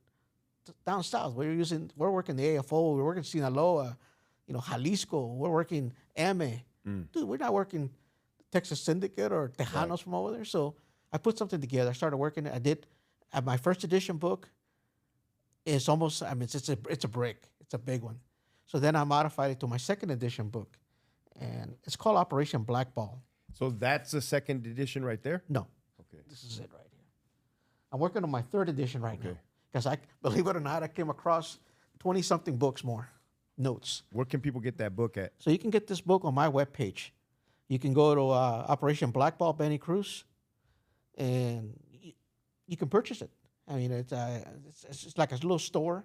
[SPEAKER 3] down south. We're working the AFO. We're working Sinaloa, Jalisco. We're working ME. Dude, we're not working Texas Syndicate or Tejanos from over there. So I put something together. I started working. I did. My first edition book is almost, it's a brick. It's a big one. So then I modified it to my second edition book. And it's called Operation Blackball.
[SPEAKER 2] So that's the second edition right there?
[SPEAKER 3] No.
[SPEAKER 2] Okay.
[SPEAKER 3] This is it right here. I'm working on my third edition right now. Because believe it or not, I came across 20-something books more, notes.
[SPEAKER 2] Where can people get that book at?
[SPEAKER 3] So you can get this book on my webpage. You can go to Operation Blackball, Benny Cruz, and you can purchase it. I mean, it's like a little store.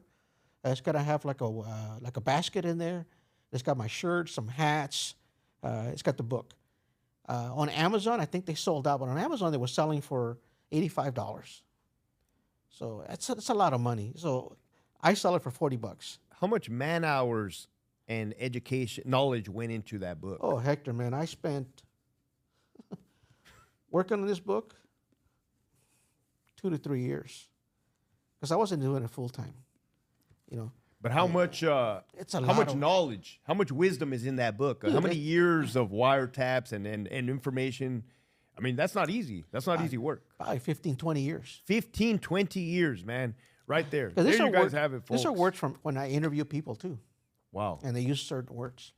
[SPEAKER 3] It's gonna have like a basket in there. It's got my shirts, some hats. It's got the book. On Amazon, I think they sold out, but on Amazon they were selling for $85. So that's a lot of money. So I sell it for $40.
[SPEAKER 2] How much man hours and education knowledge went into that book?
[SPEAKER 3] Oh, Hector, man, I spent working on this book 2 to 3 years because I wasn't doing it full time.
[SPEAKER 2] But how much?
[SPEAKER 3] It's a
[SPEAKER 2] how
[SPEAKER 3] lot
[SPEAKER 2] much
[SPEAKER 3] of
[SPEAKER 2] knowledge? How much wisdom is in that book?
[SPEAKER 3] Dude,
[SPEAKER 2] how many years of wiretaps and information? I mean, that's not easy. That's not easy work.
[SPEAKER 3] Probably 15, 20 years.
[SPEAKER 2] 15, 20 years, man. Right there.
[SPEAKER 3] 'Cause
[SPEAKER 2] There
[SPEAKER 3] these
[SPEAKER 2] you
[SPEAKER 3] are
[SPEAKER 2] guys
[SPEAKER 3] words-
[SPEAKER 2] have it, folks.
[SPEAKER 3] These are words from when I interview people too,
[SPEAKER 2] Wow.
[SPEAKER 3] and they use certain words.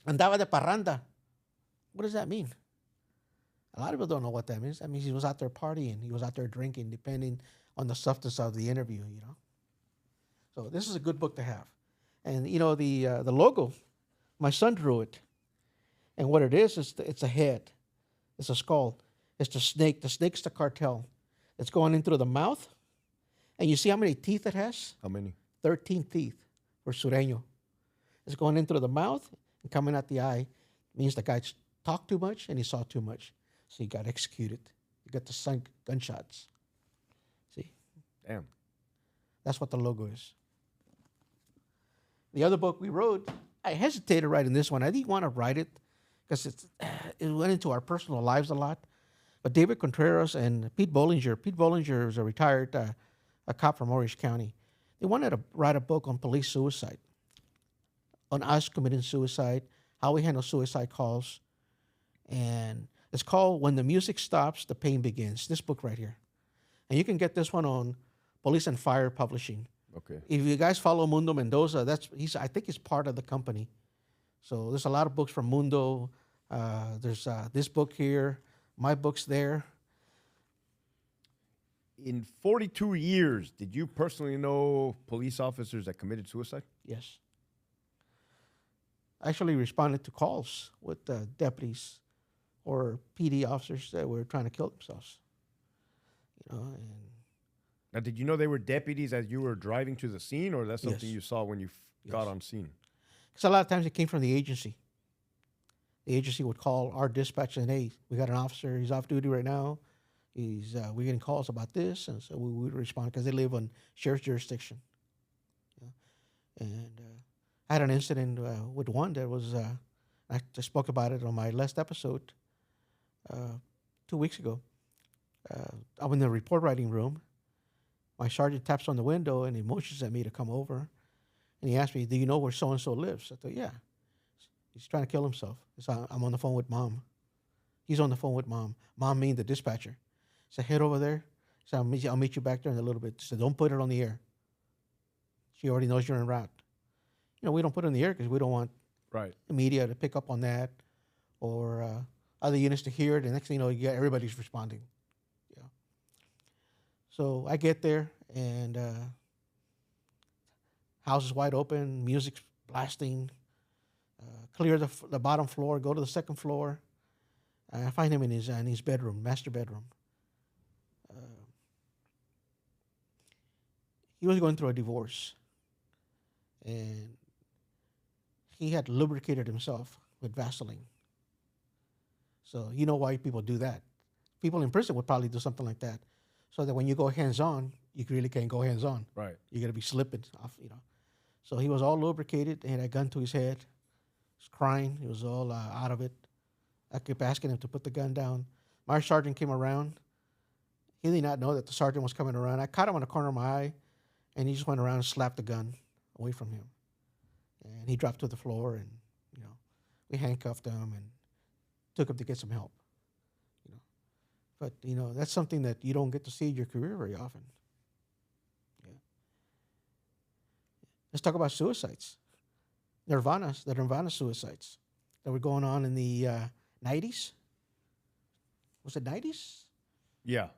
[SPEAKER 3] Andaba de parranda. What does that mean? A lot of people don't know what that means. That means he was out there partying. He was out there drinking, depending on the substance of the interview, So this is a good book to have. And, the logo, my son drew it. And what it is it's a head. It's a skull. It's the snake. The snake's the cartel. It's going in through the mouth. And you see how many teeth it has?
[SPEAKER 2] How many?
[SPEAKER 3] 13 teeth for Sureño. It's going in through the mouth and coming out the eye. It means the guy talked too much and he saw too much. So he got executed. He got the gunshots. See?
[SPEAKER 2] Damn.
[SPEAKER 3] That's what the logo is. The other book we wrote, I hesitated writing this one. I didn't want to write it because it went into our personal lives a lot. But David Contreras and Pete Bollinger is a retired a cop from Orange County. They wanted to write a book on police suicide, on us committing suicide, how we handle suicide calls. And it's called When the Music Stops, the Pain Begins, this book right here. And you can get this one on Police and Fire Publishing.
[SPEAKER 2] Okay.
[SPEAKER 3] If you guys follow Mundo Mendoza, I think he's part of the company. So there's a lot of books from Mundo. There's this book here. My book's there.
[SPEAKER 2] In 42 years, did you personally know police officers that committed suicide?
[SPEAKER 3] Yes. I actually responded to calls with deputies or PD officers that were trying to kill themselves. And
[SPEAKER 2] Now, did you know they were deputies as you were driving to the scene, or that's something
[SPEAKER 3] Yes.
[SPEAKER 2] you saw when you got on scene?
[SPEAKER 3] because a lot of times it came from the agency. The agency would call our dispatch and, "Hey, we got an officer. He's off duty right now. We're getting calls about this," and so we would respond because they live on sheriff's jurisdiction. And I had an incident with one that was I just spoke about it on my last episode 2 weeks ago. I'm in the report writing room. My sergeant taps on the window and he motions at me to come over. And he asked me, "Do you know where so-and-so lives?" I thought, "Yeah. He's trying to kill himself." So I'm on the phone with Mom. He's on the phone with Mom. Mom meaning the dispatcher. So head over there So I'll meet you back there in a little bit. So don't put it on the air. She already knows you're en route. We don't put it in the air because we don't want
[SPEAKER 2] Right.
[SPEAKER 3] the media to pick up on that or other units to hear it. And next thing you know, everybody's responding. Yeah. So I get there and house is wide open, music's blasting. Clear the bottom floor, go to the second floor. I find him in his bedroom, master bedroom. He was going through a divorce, and he had lubricated himself with Vaseline. So you know why people do that. People in prison would probably do something like that, so that when you go hands-on, you really can't go hands-on.
[SPEAKER 2] Right.
[SPEAKER 3] You're going to be slipping off, So he was all lubricated and had a gun to his head. He was crying. He was all out of it. I kept asking him to put the gun down. My sergeant came around. He did not know that the sergeant was coming around. I caught him on the corner of my eye, and he just went around and slapped the gun away from him. And he dropped to the floor, and, we handcuffed him and took him to get some help. But, that's something that you don't get to see in your career very often. Yeah. Let's talk about suicides. The Nirvana suicides that were going on in the 90s. Was it 90s?
[SPEAKER 2] Yeah.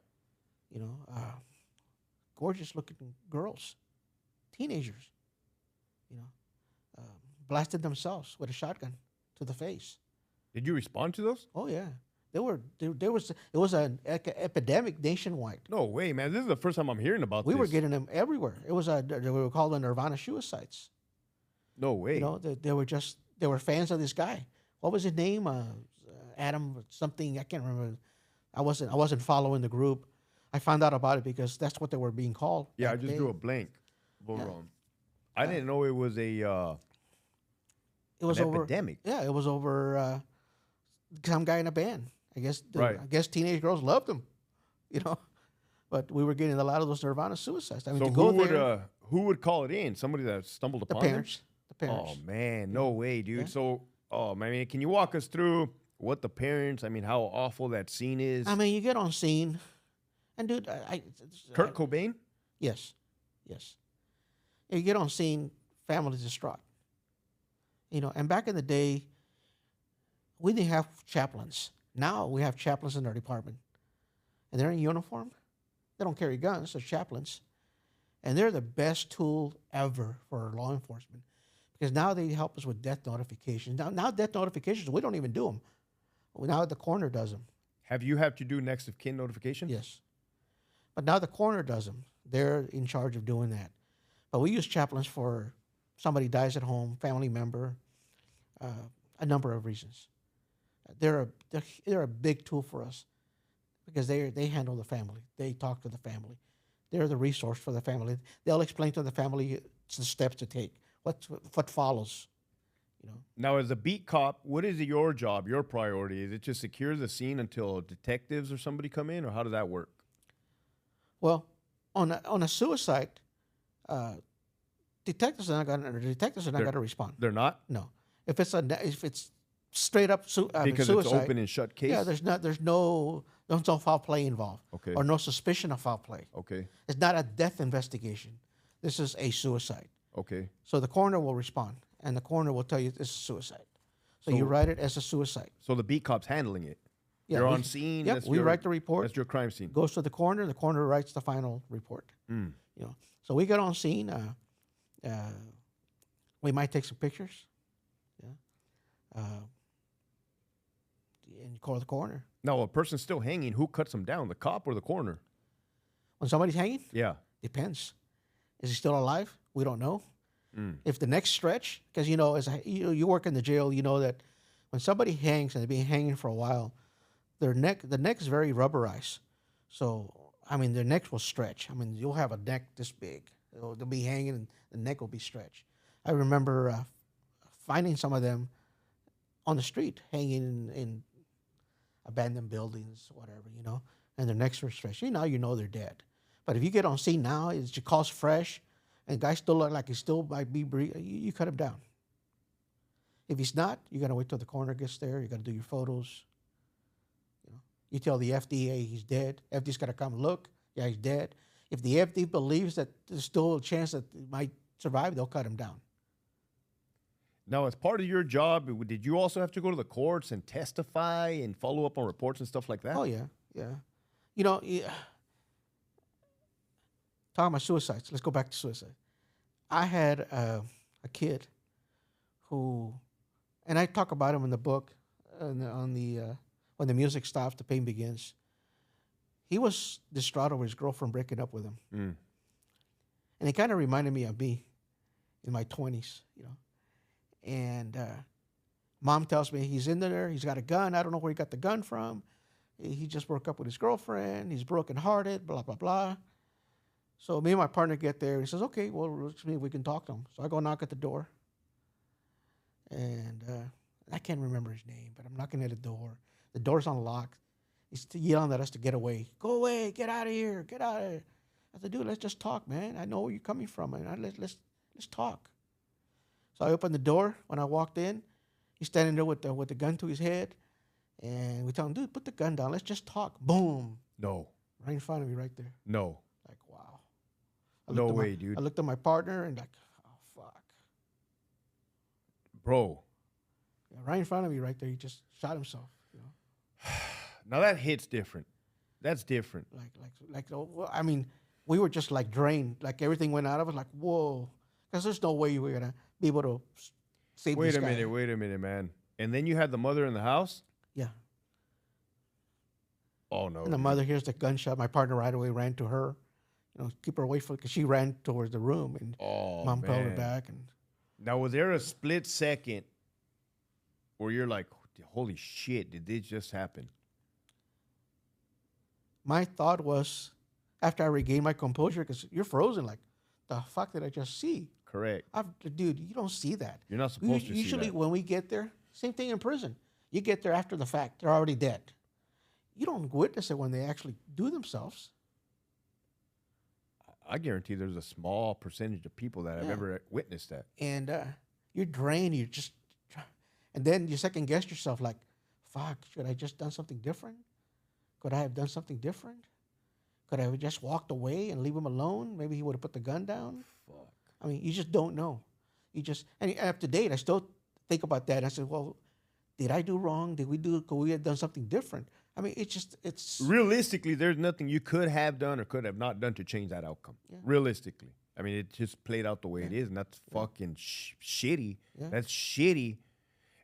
[SPEAKER 3] Gorgeous looking girls, teenagers, blasted themselves with a shotgun to the face.
[SPEAKER 2] Did you respond to those?
[SPEAKER 3] Oh yeah, it was an epidemic nationwide.
[SPEAKER 2] No way, man. This is the first time I'm hearing about
[SPEAKER 3] We
[SPEAKER 2] this.
[SPEAKER 3] were getting them everywhere. They were called the Nirvana suicides.
[SPEAKER 2] No way.
[SPEAKER 3] They were fans of this guy. What was his name? Adam something. I can't remember. I wasn't following the group. I found out about it because that's what they were being called.
[SPEAKER 2] Yeah, I just drew a blank. I didn't know it was an epidemic.
[SPEAKER 3] Yeah, it was over some guy in a band. I guess.
[SPEAKER 2] Right.
[SPEAKER 3] I guess teenage girls loved him. But we were getting a lot of those Nirvana suicides. I mean,
[SPEAKER 2] So
[SPEAKER 3] to go there,
[SPEAKER 2] who would call it in? Somebody that stumbled
[SPEAKER 3] the
[SPEAKER 2] upon
[SPEAKER 3] parents.
[SPEAKER 2] them?
[SPEAKER 3] The parents.
[SPEAKER 2] Oh man, no way, dude.
[SPEAKER 3] Yeah.
[SPEAKER 2] So, can you walk us through what the parents? I mean, how awful that scene is.
[SPEAKER 3] I mean, you get on scene, and dude,
[SPEAKER 2] Kurt Cobain.
[SPEAKER 3] Yes. You get on scene, families distraught. And back in the day, we didn't have chaplains. Now we have chaplains in our department, and they're in uniform. They don't carry guns. They're chaplains, and they're the best tool ever for law enforcement because now they help us with death notifications. Now death notifications, we don't even do them. Now the coroner does them.
[SPEAKER 2] Have you had to do next of kin notification?
[SPEAKER 3] Yes. But now the coroner does them. They're in charge of doing that. But we use chaplains for somebody dies at home, family member, a number of reasons. They're a big tool for us because they handle the family. They talk to the family. They're the resource for the family. They'll explain to the family the steps to take, what follows.
[SPEAKER 2] Now, as a beat cop, what is your job, your priority? Is it to secure the scene until detectives or somebody come in, or how does that work?
[SPEAKER 3] Well, on a suicide, detectives are not going to respond.
[SPEAKER 2] They're not?
[SPEAKER 3] No, if it's straight up
[SPEAKER 2] Because
[SPEAKER 3] suicide,
[SPEAKER 2] it's open and shut case?
[SPEAKER 3] yeah, there's no foul play involved,
[SPEAKER 2] Okay.
[SPEAKER 3] or no suspicion of foul play.
[SPEAKER 2] Okay.
[SPEAKER 3] It's not a death investigation. This is a suicide.
[SPEAKER 2] Okay.
[SPEAKER 3] So the coroner will respond, and the coroner will tell you this is suicide. So you write it as a suicide.
[SPEAKER 2] So the beat cop's handling it.
[SPEAKER 3] Yeah,
[SPEAKER 2] You're
[SPEAKER 3] we-
[SPEAKER 2] on scene.
[SPEAKER 3] Yep, we write the report.
[SPEAKER 2] That's your crime scene.
[SPEAKER 3] Goes to the coroner. The coroner writes the final report. So we get on scene. We might take some pictures. Yeah. And you call the coroner.
[SPEAKER 2] Now, a person's still hanging. Who cuts them down, the cop or the coroner?
[SPEAKER 3] When somebody's hanging,
[SPEAKER 2] Yeah.
[SPEAKER 3] depends. Is he still alive? We don't know. If the neck stretch, because you work in the jail, you know that when somebody hangs and they've been hanging for a while, the neck is very rubberized. So their necks will stretch. You'll have a neck this big. They'll be hanging and the neck will be stretched. I remember finding some of them on the street, hanging in abandoned buildings, whatever, and their necks were stretched. Now you know they're dead. But if you get on scene now, it's your calls fresh, and guy still look like he still might be breathing, you cut him down. If he's not, you got to wait till the coroner gets there. You got to do your photos. You tell the FDA he's dead. FDA's got to come look. Yeah, he's dead. If the FD believes that there's still a chance that he might survive, they'll cut him down.
[SPEAKER 2] Now, as part of your job, did you also have to go to the courts and testify and follow up on reports and stuff like that?
[SPEAKER 3] Oh, yeah, yeah. You know, talking about suicides, let's go back to suicide. I had a kid who, and I talk about him in the book, on the when the music stops, the pain begins. He was distraught over his girlfriend breaking up with him. And it kind of reminded me of me in my 20s, you know. And mom tells me he's in there, he's got a gun. I don't know where he got the gun from. He just broke up with his girlfriend. He's brokenhearted, blah, blah, blah. So me and my partner get there. He says, okay, well, let's see if we can talk to him. So I go knock at the door. And I can't remember his name, but I'm knocking at the door. The door's unlocked. He's yelling at us to get away. Go away, get out of here, get out of here. I said, dude, let's just talk, man. I know where you're coming from, and let's talk. So I opened the door. When I walked in, he's standing there with the gun to his head. And we tell him, dude, put the gun down. Let's just talk. Boom.
[SPEAKER 2] No.
[SPEAKER 3] Right in front of me right there.
[SPEAKER 2] No.
[SPEAKER 3] Like, wow.
[SPEAKER 2] No way, dude.
[SPEAKER 3] I looked at my partner and like, oh, fuck.
[SPEAKER 2] Bro.
[SPEAKER 3] Yeah, right in front of me right there. He just shot himself, you know.
[SPEAKER 2] Now that hits different. That's different.
[SPEAKER 3] Well, I mean, we were just like drained. Like everything went out of us. Like, whoa. Because there's no way you were going to be able to save this guy.
[SPEAKER 2] Wait a minute, man. And then you had the mother in the house?
[SPEAKER 3] Yeah.
[SPEAKER 2] Oh, no.
[SPEAKER 3] And the mother hears the gunshot. My partner right away ran to her, you know, keep her away from, because she ran towards the room, and mom called her back. And
[SPEAKER 2] now, was there a split second where you're like, holy shit, did this just happen?
[SPEAKER 3] My thought was, after I regained my composure, because you're frozen, like, the fuck did I just see?
[SPEAKER 2] Correct.
[SPEAKER 3] Dude, you don't see that.
[SPEAKER 2] You're not supposed to see that.
[SPEAKER 3] Usually when we get there, same thing in prison. You get there after the fact. They're already dead. You don't witness it when they actually do themselves.
[SPEAKER 2] I guarantee there's a small percentage of people that have ever witnessed that.
[SPEAKER 3] And you're drained. You're just, and then you second guess yourself like, fuck, should I just done something different? Could I have done something different? Could I have just walked away and leave him alone? Maybe he would have put the gun down.
[SPEAKER 2] Fuck.
[SPEAKER 3] I mean, you just don't know. And up to date, I still think about that. I said, well, did I do wrong? Could we have done something different? I mean, it's
[SPEAKER 2] realistically, there's nothing you could have done or could have not done to change that outcome. Yeah. Realistically, I mean, it just played out the way it is, and that's fucking shitty. Yeah. That's shitty,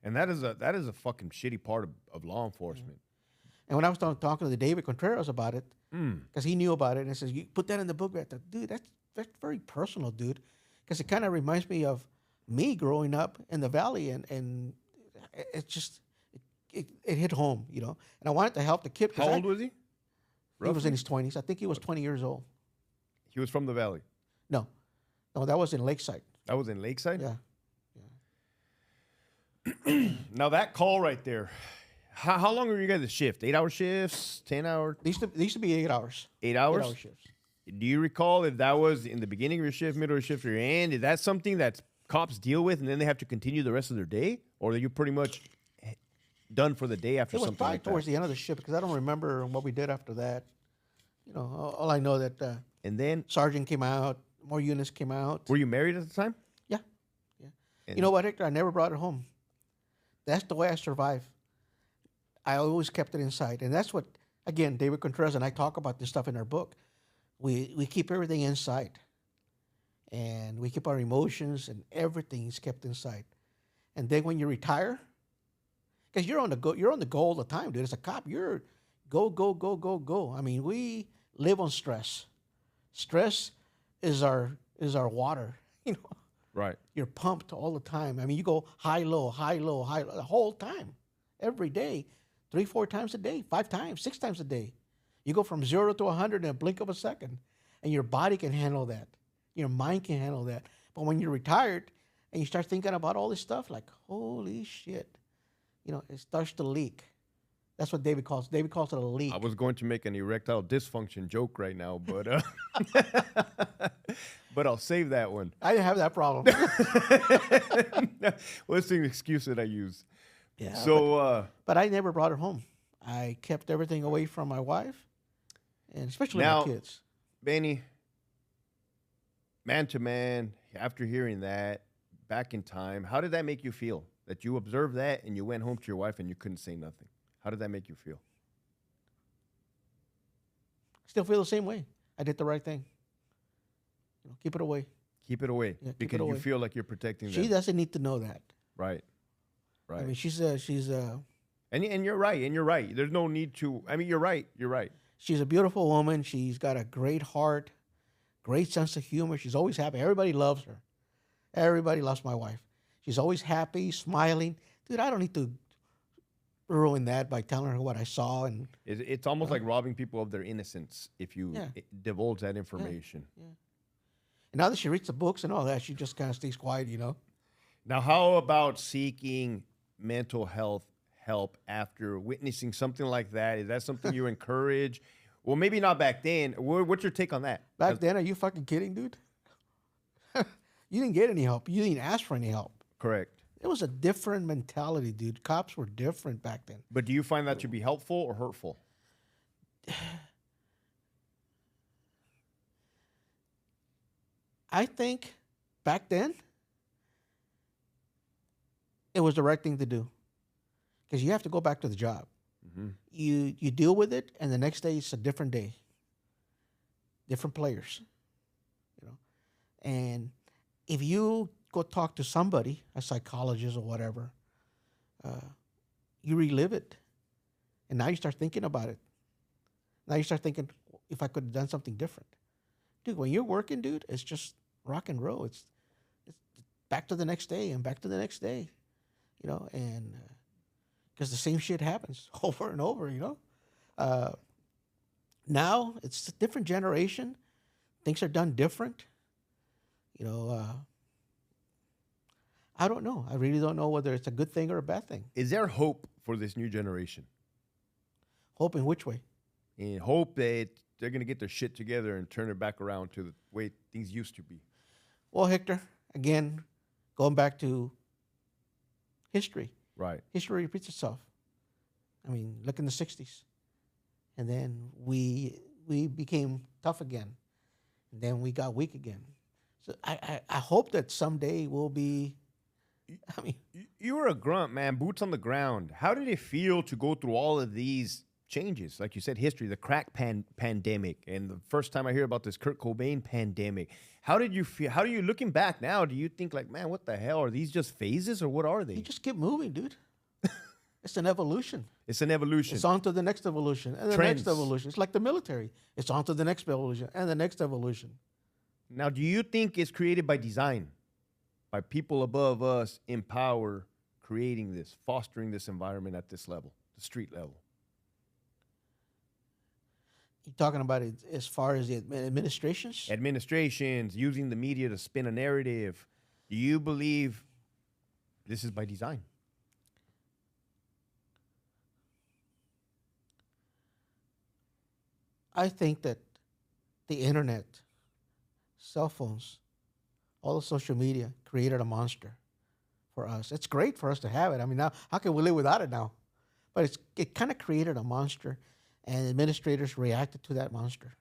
[SPEAKER 2] and that is a fucking shitty part of law enforcement.
[SPEAKER 3] Yeah. And when I was talking to David Contreras about it, because he knew about it, and I says, "You put that in the book." I thought, dude, that's very personal, dude, because it kind of reminds me of me growing up in the valley, and it just. It hit home, you know. And I wanted to help the kid.
[SPEAKER 2] How old was he?
[SPEAKER 3] Roughly? He was in his 20s. I think he was 20 years old.
[SPEAKER 2] He was from the valley?
[SPEAKER 3] No, that was in Lakeside.
[SPEAKER 2] That was in Lakeside?
[SPEAKER 3] Yeah.
[SPEAKER 2] Now that call right there, how long were you guys' shift? 8-hour shifts? 10 hour?
[SPEAKER 3] These used to be 8 hours.
[SPEAKER 2] 8 hours?
[SPEAKER 3] 8-hour shifts.
[SPEAKER 2] Do you recall if that was in the beginning of your shift, middle of your shift, or your end? Is that something that cops deal with and then they have to continue the rest of their day? Or are you pretty much done for the day after something like that?
[SPEAKER 3] It was probably towards the end of the shift, because I don't remember what we did after that. You know, all I know that
[SPEAKER 2] and then
[SPEAKER 3] sergeant came out, more units came out.
[SPEAKER 2] Were you married at the time?
[SPEAKER 3] Yeah. You know what, Hector? I never brought it home. That's the way I survived. I always kept it inside. And that's what, again, David Contreras and I talk about this stuff in our book. We keep everything inside. And we keep our emotions, and everything's kept inside. And then when you retire, because you're on the go all the time, dude. As a cop, you're go. I mean, we live on stress. Stress is our water, you know.
[SPEAKER 2] Right.
[SPEAKER 3] You're pumped all the time. I mean, you go high, low, the whole time, every day, 3-4 times a day, 5 times, 6 times a day. You go from 0 to 100 in a blink of a second, and your body can handle that. Your mind can handle that. But when you're retired and you start thinking about all this stuff, like, holy shit. You know, it starts to leak. That's what David calls it. David calls it a leak.
[SPEAKER 2] I was going to make an erectile dysfunction joke right now, but but I'll save that one.
[SPEAKER 3] I didn't have that problem.
[SPEAKER 2] What's the excuse that I use?
[SPEAKER 3] Yeah.
[SPEAKER 2] So,
[SPEAKER 3] but I never brought her home. I kept everything away from my wife, and especially
[SPEAKER 2] Now,
[SPEAKER 3] my kids.
[SPEAKER 2] Benny, man to man, after hearing that back in time, how did that make you feel? That you observed that and you went home to your wife and you couldn't say nothing. How did that make you feel?
[SPEAKER 3] Still feel the same way. I did the right thing. Keep it away.
[SPEAKER 2] Keep it away
[SPEAKER 3] Yeah, keep
[SPEAKER 2] because
[SPEAKER 3] it
[SPEAKER 2] you
[SPEAKER 3] away.
[SPEAKER 2] feel like you're protecting
[SPEAKER 3] She
[SPEAKER 2] them.
[SPEAKER 3] doesn't need to know that.
[SPEAKER 2] Right.
[SPEAKER 3] I
[SPEAKER 2] Right.
[SPEAKER 3] mean, she's
[SPEAKER 2] And you're right. And you're right. There's no need to. I mean, you're right. You're right.
[SPEAKER 3] she's a beautiful woman. She's got a great heart, great sense of humor. She's always happy. Everybody loves her. Everybody loves my wife. She's always happy, smiling. Dude, I don't need to ruin that by telling her what I saw. And
[SPEAKER 2] It's almost like robbing people of their innocence if you
[SPEAKER 3] Yeah.
[SPEAKER 2] divulge that information.
[SPEAKER 3] now that she reads the books and all that, she just kind of stays quiet,
[SPEAKER 2] Now, how about seeking mental health help after witnessing something like that? Is that something you encourage? Well, maybe not back then. What's your take on that?
[SPEAKER 3] Back then, are you fucking kidding, dude? You didn't get any help. You didn't ask for any help.
[SPEAKER 2] Correct.
[SPEAKER 3] It was a different mentality, dude. Cops were different back then.
[SPEAKER 2] But do you find that to be helpful or hurtful?
[SPEAKER 3] I think back then it was the right thing to do because you have to go back to the job. You deal with it, and the next day it's a different day, different players, And if you go talk to somebody, a psychologist or whatever, you relive it, and now you start thinking about it. Now you start thinking, if I could have done something different, dude. When you're working, dude, it's just rock and roll. It's back to the next day and back to the next day, and because the same shit happens over and over, Now it's a different generation. Things are done different. I don't know. I really don't know whether it's a good thing or a bad thing.
[SPEAKER 2] Is there hope for this new generation?
[SPEAKER 3] Hope in which way?
[SPEAKER 2] And hope that they're going to get their shit together and turn it back around to the way things used to be.
[SPEAKER 3] Well, Hector, again, going back to history.
[SPEAKER 2] Right.
[SPEAKER 3] History repeats itself. I mean, look in the 60s. And then we became tough again. And then we got weak again. So I hope that someday we'll be,
[SPEAKER 2] You were a grunt, man, boots on the ground. How did it feel to go through all of these changes? Like you said, history, the crack pandemic, and the first time I hear about this Kurt Cobain pandemic. How did you feel? How do you, looking back now, do you think like, man, what the hell? Are these just phases or what are they?
[SPEAKER 3] you just keep moving, dude. It's an evolution.
[SPEAKER 2] It's an evolution.
[SPEAKER 3] It's on to the next evolution and the
[SPEAKER 2] Trends.
[SPEAKER 3] next evolution. It's like the military. It's on to the next evolution and the next evolution.
[SPEAKER 2] Now, do you think it's created by design? By people above us in power creating this, fostering this environment at this level, the street level?
[SPEAKER 3] You're talking about it as far as the administrations?
[SPEAKER 2] Administrations using the media to spin a narrative. Do you believe this is by design?
[SPEAKER 3] I think that the internet, cell phones, all the social media created a monster for us. It's great for us to have it. I mean, now, how can we live without it now? But it kind of created a monster, and administrators reacted to that monster.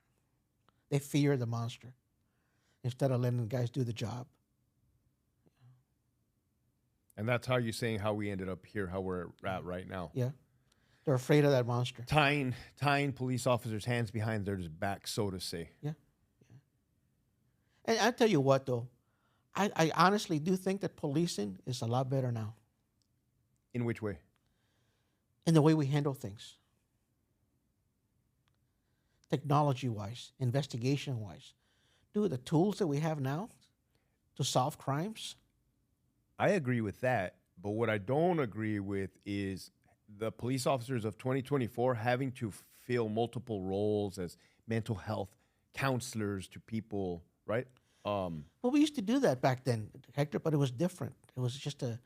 [SPEAKER 3] They fear the monster instead of letting the guys do the job.
[SPEAKER 2] And that's how you're saying how we ended up here, how we're at right now.
[SPEAKER 3] Yeah. They're afraid of that monster.
[SPEAKER 2] Tying police officers' hands behind their back, so to say.
[SPEAKER 3] Yeah. And I tell you what, though, I honestly do think that policing is a lot better now
[SPEAKER 2] In which way?
[SPEAKER 3] in the way we handle things. Technology-wise, investigation-wise. Dude, the tools that we have now to solve crimes.
[SPEAKER 2] I agree with that. But what I don't agree with is the police officers of 2024 having to fill multiple roles as mental health counselors to people, right?
[SPEAKER 3] Well, we used to do that back then, Hector, but it was different. It was just the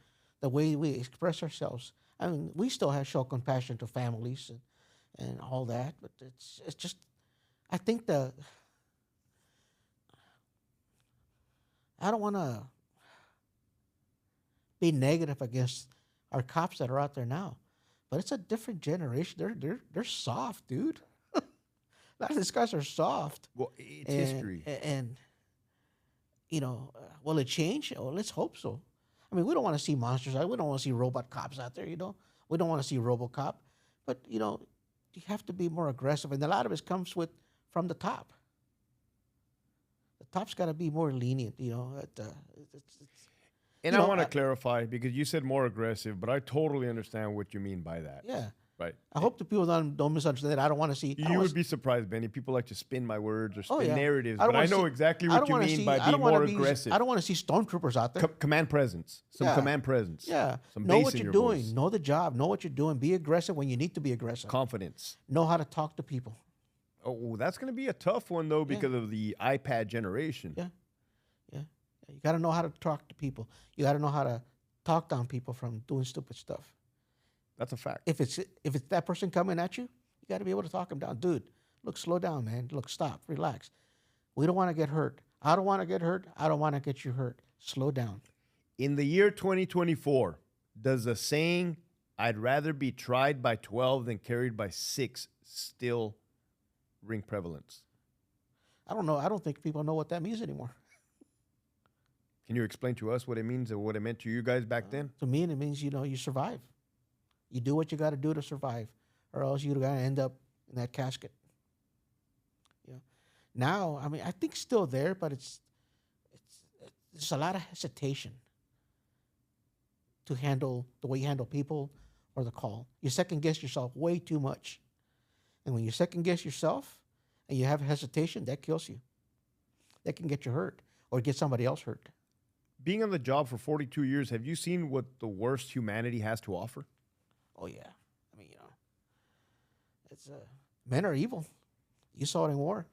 [SPEAKER 3] way we express ourselves. I mean, we still have show compassion to families and all that, but it's just, I think I don't want to be negative against our cops that are out there now, but it's a different generation. They're soft, dude. lot of these guys are soft.
[SPEAKER 2] Well, it's
[SPEAKER 3] And,
[SPEAKER 2] history.
[SPEAKER 3] and will it change? Oh, let's hope so. I mean, we don't want to see monsters. We don't want to see robot cops out there. We don't want to see RoboCop. But you have to be more aggressive, and a lot of it comes from the top. The top's got to be more lenient.
[SPEAKER 2] And I want to clarify because you said more aggressive, but I totally understand what you mean by that.
[SPEAKER 3] Yeah.
[SPEAKER 2] Right.
[SPEAKER 3] I hope the people don't misunderstand. I don't want to see.
[SPEAKER 2] You would be surprised, Benny. People like to spin my words or spin narratives,
[SPEAKER 3] I
[SPEAKER 2] but I know exactly what you mean by being more aggressive.
[SPEAKER 3] I don't want to see stormtroopers out there.
[SPEAKER 2] Command presence. Some command presence.
[SPEAKER 3] Yeah.
[SPEAKER 2] Some
[SPEAKER 3] know
[SPEAKER 2] bass
[SPEAKER 3] what
[SPEAKER 2] in
[SPEAKER 3] you're
[SPEAKER 2] your
[SPEAKER 3] doing.
[SPEAKER 2] voice.
[SPEAKER 3] Know the job. Know what you're doing. Be aggressive when you need to be aggressive.
[SPEAKER 2] Confidence.
[SPEAKER 3] Know how to talk to people.
[SPEAKER 2] Oh, that's going to be a tough one, though, because of the iPad generation.
[SPEAKER 3] Yeah. You got to know how to talk to people. You got to know how to talk down people from doing stupid stuff.
[SPEAKER 2] That's a fact.
[SPEAKER 3] If it's that person coming at you got to be able to talk them down. Dude, look, slow down, man. Look, stop, relax. We don't want to get hurt. I don't want to get hurt. I don't want to get you hurt. Slow down.
[SPEAKER 2] In the year 2024, does the saying, "I'd rather be tried by 12 than carried by 6" still ring prevalence?
[SPEAKER 3] I don't know. I don't think people know what that means anymore.
[SPEAKER 2] Can you explain to us what it means and what it meant to you guys back then?
[SPEAKER 3] To me, it means, you survive. You do what you got to do to survive, or else you're going to end up in that casket. Now, I mean, I think still there, but it's a lot of hesitation to handle the way you handle people or the call. You second guess yourself way too much. And when you second guess yourself and you have hesitation, that kills you. That can get you hurt or get somebody else hurt.
[SPEAKER 2] Being on the job for 42 years, have you seen what the worst humanity has to offer?
[SPEAKER 3] Oh, yeah. I mean, it's men are evil. You saw it in war.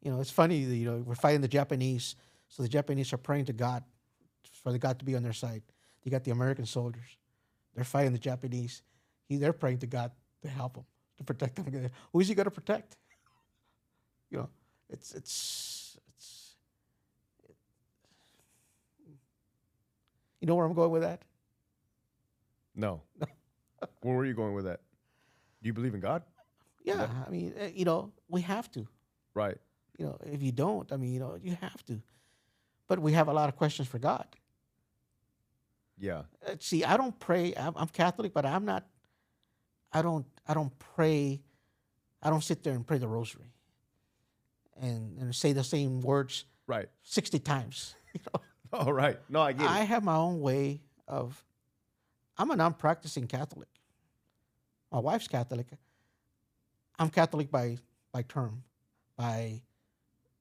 [SPEAKER 3] It's funny, we're fighting the Japanese, so the Japanese are praying to God for the God to be on their side. You got the American soldiers. They're fighting the Japanese. They're praying to God to help them, to protect them. Who is he going to protect? It's you know where I'm going with that?
[SPEAKER 2] No. Where were you going with that? Do you believe in God?
[SPEAKER 3] Yeah, I mean, we have to.
[SPEAKER 2] Right.
[SPEAKER 3] If you don't, I mean, you have to. But we have a lot of questions for God.
[SPEAKER 2] Yeah.
[SPEAKER 3] See, I don't pray. I'm Catholic, but I'm not. I don't pray. I don't sit there and pray the rosary, and say the same words.
[SPEAKER 2] Right.
[SPEAKER 3] 60 times.
[SPEAKER 2] Oh, right. No, I get it.
[SPEAKER 3] I have my own way of. I'm a non-practicing Catholic. My wife's Catholic. I'm Catholic by term,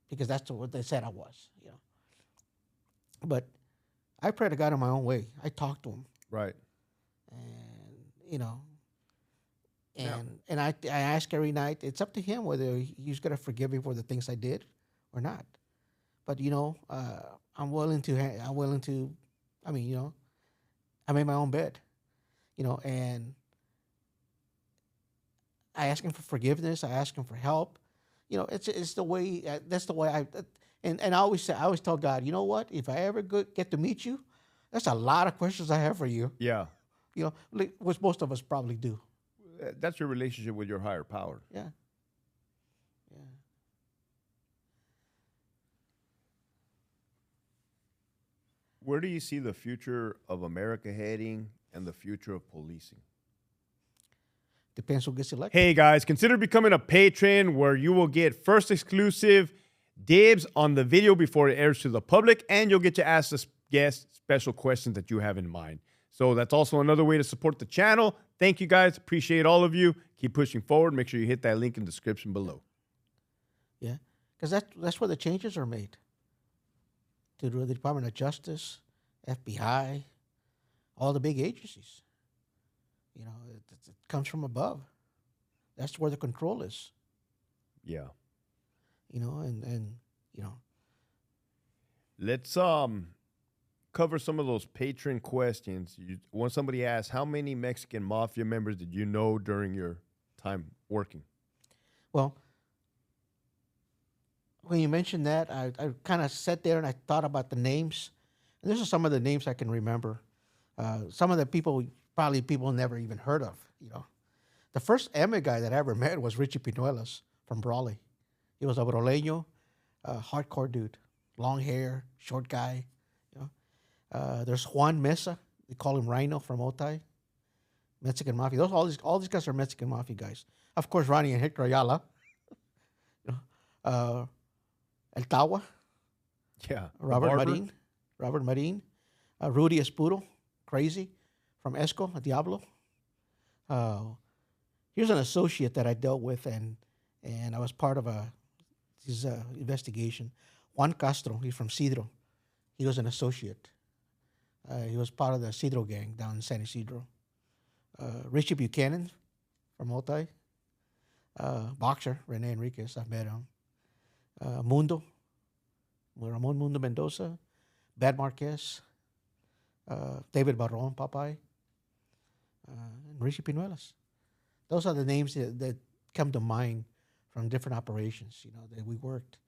[SPEAKER 3] because that's what they said I was. But I pray to God in my own way. I talk to Him.
[SPEAKER 2] Right.
[SPEAKER 3] And I ask every night. It's up to Him whether He's going to forgive me for the things I did or not. But I'm willing to. I mean, I made my own bed. And I ask Him for forgiveness. I ask Him for help. It's the way. That's the way I. And I always tell God, you know what? If I ever get to meet you, that's a lot of questions I have for you.
[SPEAKER 2] Yeah.
[SPEAKER 3] Which most of us probably do.
[SPEAKER 2] That's your relationship with your higher power.
[SPEAKER 3] Yeah.
[SPEAKER 2] Where do you see the future of America heading and the future of policing?
[SPEAKER 3] Depends who gets elected.
[SPEAKER 2] Hey guys, consider becoming a patron where you will get first exclusive dibs on the video before it airs to the public, and you'll get to ask the guests special questions that you have in mind. So that's also another way to support the channel. Thank you guys. Appreciate all of you. Keep pushing forward. Make sure you hit that link in the description below.
[SPEAKER 3] Yeah, because that's where the changes are made. To the Department of Justice, FBI, all the big agencies. It comes from above. That's where the control is.
[SPEAKER 2] Yeah. Let's cover some of those patron questions. When somebody asks, how many Mexican mafia members did you know during your time working?
[SPEAKER 3] Well, when you mentioned that, I kind of sat there and I thought about the names. And these are some of the names I can remember. Some of the people never even heard of. The first MA guy that I ever met was Richie Pinuelas from Brawley. He was a Broleño, hardcore dude, long hair, short guy. You know, there's Juan Mesa. They call him Rhino from Otay. Mexican Mafia. All these guys are Mexican Mafia guys. Of course, Ronnie and Hector Ayala. You know, El Tawa.
[SPEAKER 2] Yeah.
[SPEAKER 3] Robert Marin. Rudy Espuro, crazy, from Esco, a Diablo. Here's an associate that I dealt with, and I was part of his investigation. Juan Castro, he's from Cedro. He was an associate. He was part of the Cedro gang down in San Isidro. Richie Buchanan from Otay. Boxer, Rene Enriquez, I've met him. Ramon Mundo Mendoza. Bad Marquez. David Barron, Popeye. And Richie Pinuelas. Those are the names that come to mind from different operations, that we worked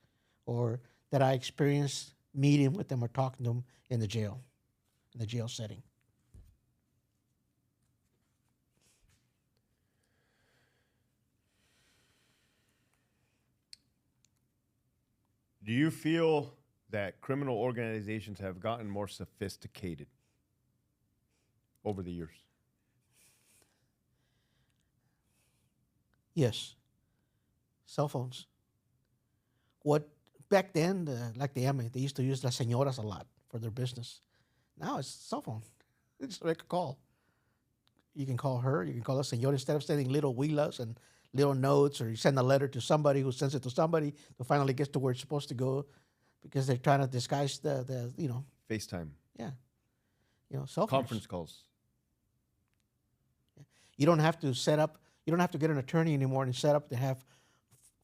[SPEAKER 3] or that I experienced meeting with them or talking to them in the jail setting.
[SPEAKER 2] Do you feel that criminal organizations have gotten more sophisticated over the years?
[SPEAKER 3] Yes. Cell phones. What back then, like the MA, they used to use las señoras a lot for their business. Now it's cell phone. Just make a call. You can call her. You can call a señora instead of sending little huilas and little notes, or you send a letter to somebody who sends it to somebody who finally gets to where it's supposed to go, because they're trying to disguise the
[SPEAKER 2] FaceTime.
[SPEAKER 3] Yeah. Cell phones.
[SPEAKER 2] Conference calls.
[SPEAKER 3] You don't have to set up. You don't have to get an attorney anymore and set up to have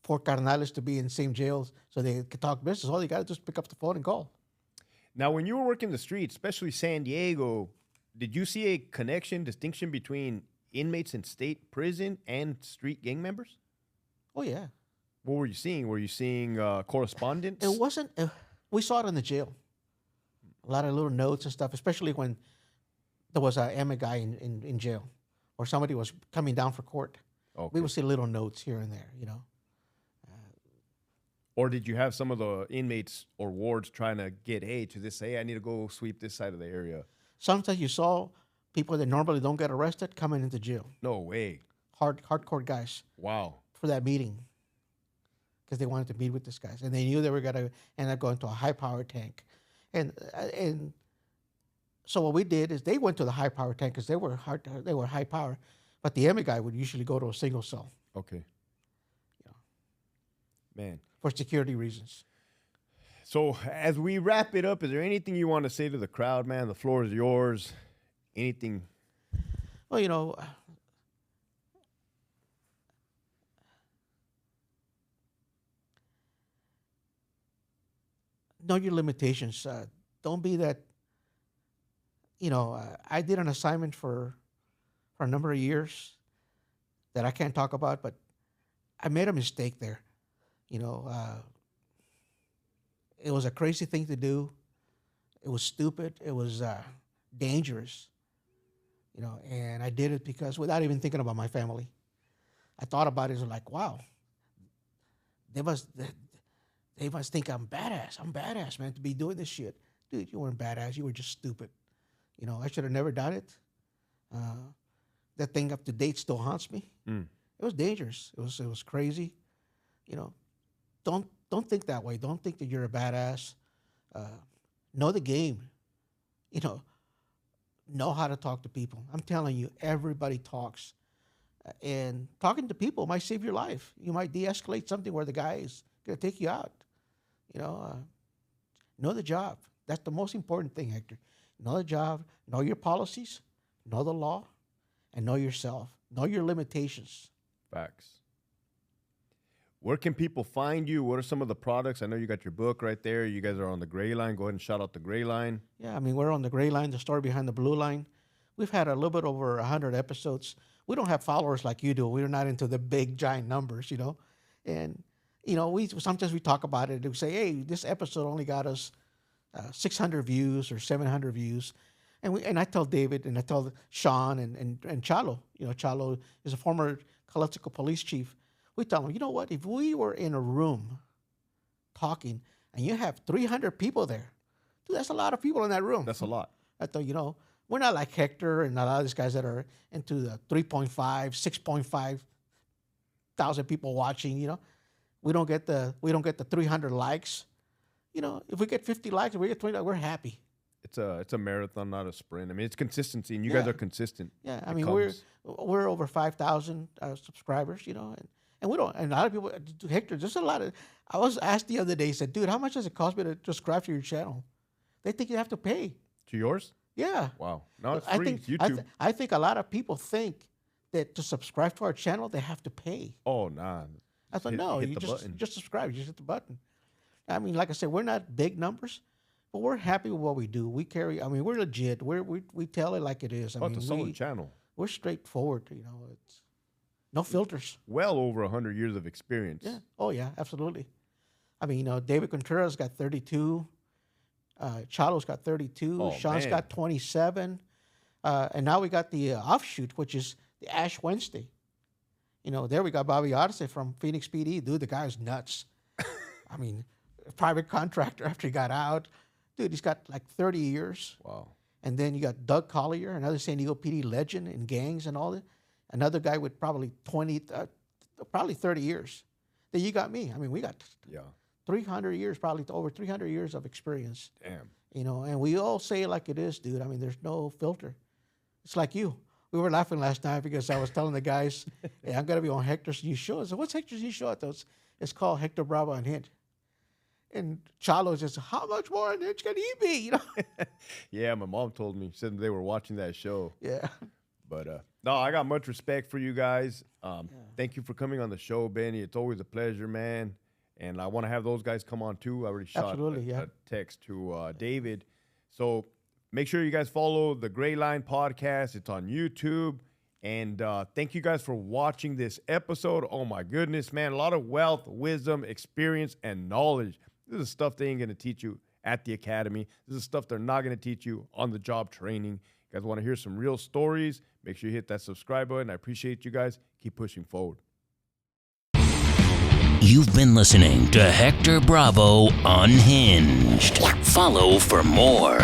[SPEAKER 3] 4 carnales to be in the same jails so they can talk business. All you got to do is pick up the phone and call.
[SPEAKER 2] Now, when you were working the streets, especially San Diego, did you see a distinction between inmates in state prison and street gang members?
[SPEAKER 3] Oh, yeah.
[SPEAKER 2] What were you seeing? Were you seeing correspondence?
[SPEAKER 3] It wasn't. We saw it in the jail. A lot of little notes and stuff, especially when there was a Emma guy in jail or somebody was coming down for court. Okay. We would see little notes here and there,
[SPEAKER 2] Or did you have some of the inmates or wards trying to get, I need to go sweep this side of the area?
[SPEAKER 3] Sometimes you saw people that normally don't get arrested coming into jail.
[SPEAKER 2] No way.
[SPEAKER 3] Hardcore guys.
[SPEAKER 2] Wow.
[SPEAKER 3] For that meeting. Because they wanted to meet with these guys. And they knew they were going to end up going to a high-power tank. And so what we did is they went to the high-power tank because they were high power. But the Emmy guy would usually go to a single cell.
[SPEAKER 2] Okay. Man.
[SPEAKER 3] For security reasons.
[SPEAKER 2] So as we wrap it up, is there anything you want to say to the crowd, man? The floor is yours. Anything?
[SPEAKER 3] Well, know your limitations. Don't be that, I did an assignment for a number of years that I can't talk about, but I made a mistake there. It was a crazy thing to do. It was stupid. It was dangerous. And I did it because without even thinking about my family. I thought about it as like, wow, they must think I'm badass. I'm badass, man, to be doing this shit. Dude, you weren't badass. You were just stupid. I should have never done it. That thing up to date still haunts me. It was dangerous. It was crazy. Don't think that way. Don't think that you're a badass. Know the game. Know how to talk to people. I'm telling you, everybody talks. And talking to people might save your life. You might de-escalate something where the guy is going to take you out. Know the job. That's the most important thing, Hector. Know the job. Know your policies. Know the law. And know yourself. Know your limitations.
[SPEAKER 2] Facts. Where can people find you? What are some of the products? I know you got your book right there. You guys are on the Gray Line. Go ahead and shout out the Gray Line.
[SPEAKER 3] Yeah, we're on the Gray Line, the story behind the Blue Line. We've had a little bit over 100 episodes. We don't have followers like you do. We're not into the big, giant numbers, And, sometimes we talk about it. We say, hey, this episode only got us 600 views or 700 views. And I tell David and I tell Sean and Chalo. Chalo is a former Calexico police chief. We tell them, you know what? If we were in a room talking and you have 300 people there, dude, that's a lot of people in that room.
[SPEAKER 2] That's a lot.
[SPEAKER 3] I thought, we're not like Hector and a lot of these guys that are into the 3.5, 6.5 thousand people watching. We don't get the 300 likes. If we get 50 likes, if we get 20 likes, we're happy.
[SPEAKER 2] It's a marathon, not a sprint. I mean, it's consistency, and you guys are consistent.
[SPEAKER 3] Yeah, I mean, we're over 5,000 subscribers, and we don't. And a lot of people, Hector, just a lot of. I was asked the other day, said, "Dude, how much does it cost me to subscribe to your channel?" They think you have to pay.
[SPEAKER 2] To yours?
[SPEAKER 3] Yeah.
[SPEAKER 2] Wow. No, it's free. It's YouTube.
[SPEAKER 3] I think a lot of people think that to subscribe to our channel they have to pay.
[SPEAKER 2] Oh, nah.
[SPEAKER 3] I thought, no, you just subscribe. You just hit the button. I mean, like I said, we're not big numbers, but we're happy with what we do. We carry. I mean, we're legit. We tell it like it is. I mean,
[SPEAKER 2] it's a solid channel.
[SPEAKER 3] We're straightforward. It's no filters.
[SPEAKER 2] Well over 100 years of experience.
[SPEAKER 3] Yeah. Oh yeah, absolutely. I mean, David Contreras got 32. Chalo's got 32.
[SPEAKER 2] Oh,
[SPEAKER 3] Sean's
[SPEAKER 2] man.
[SPEAKER 3] got 27. And now we got the offshoot, which is the Ash Wednesday. There we got Bobby Arce from Phoenix PD. Dude, the guy's nuts. I mean, a private contractor after he got out. Dude, he's got like 30 years.
[SPEAKER 2] Wow.
[SPEAKER 3] And then you got Doug Collier, another San Diego PD legend in gangs and all that. Another guy with probably 30 years. Then you got me. I mean, we got 300 years, probably over 300 years of experience.
[SPEAKER 2] Damn.
[SPEAKER 3] And we all say it like it is, dude. I mean, there's no filter. It's like you. We were laughing last night because I was telling the guys, hey, I'm going to be on Hector's new show. I said, what's Hector's new show? It's called Hector Bravo Unhinged. And Chalo says, how much more unhinged can he be?
[SPEAKER 2] Yeah, my mom told me. She said they were watching that show.
[SPEAKER 3] Yeah.
[SPEAKER 2] But, no, I got much respect for you guys. Thank you for coming on the show, Benny. It's always a pleasure, man. And I want to have those guys come on, too. I already shot a text to David. So make sure you guys follow the Gray Line Podcast. It's on YouTube. And thank you guys for watching this episode. Oh, my goodness, man. A lot of wealth, wisdom, experience, and knowledge. This is stuff they ain't going to teach you at the academy. This is stuff they're not going to teach you on the job training. You guys want to hear some real stories? Make sure you hit that subscribe button. I appreciate you guys. Keep pushing forward.
[SPEAKER 1] You've been listening to Hector Bravo Unhinged. Follow for more.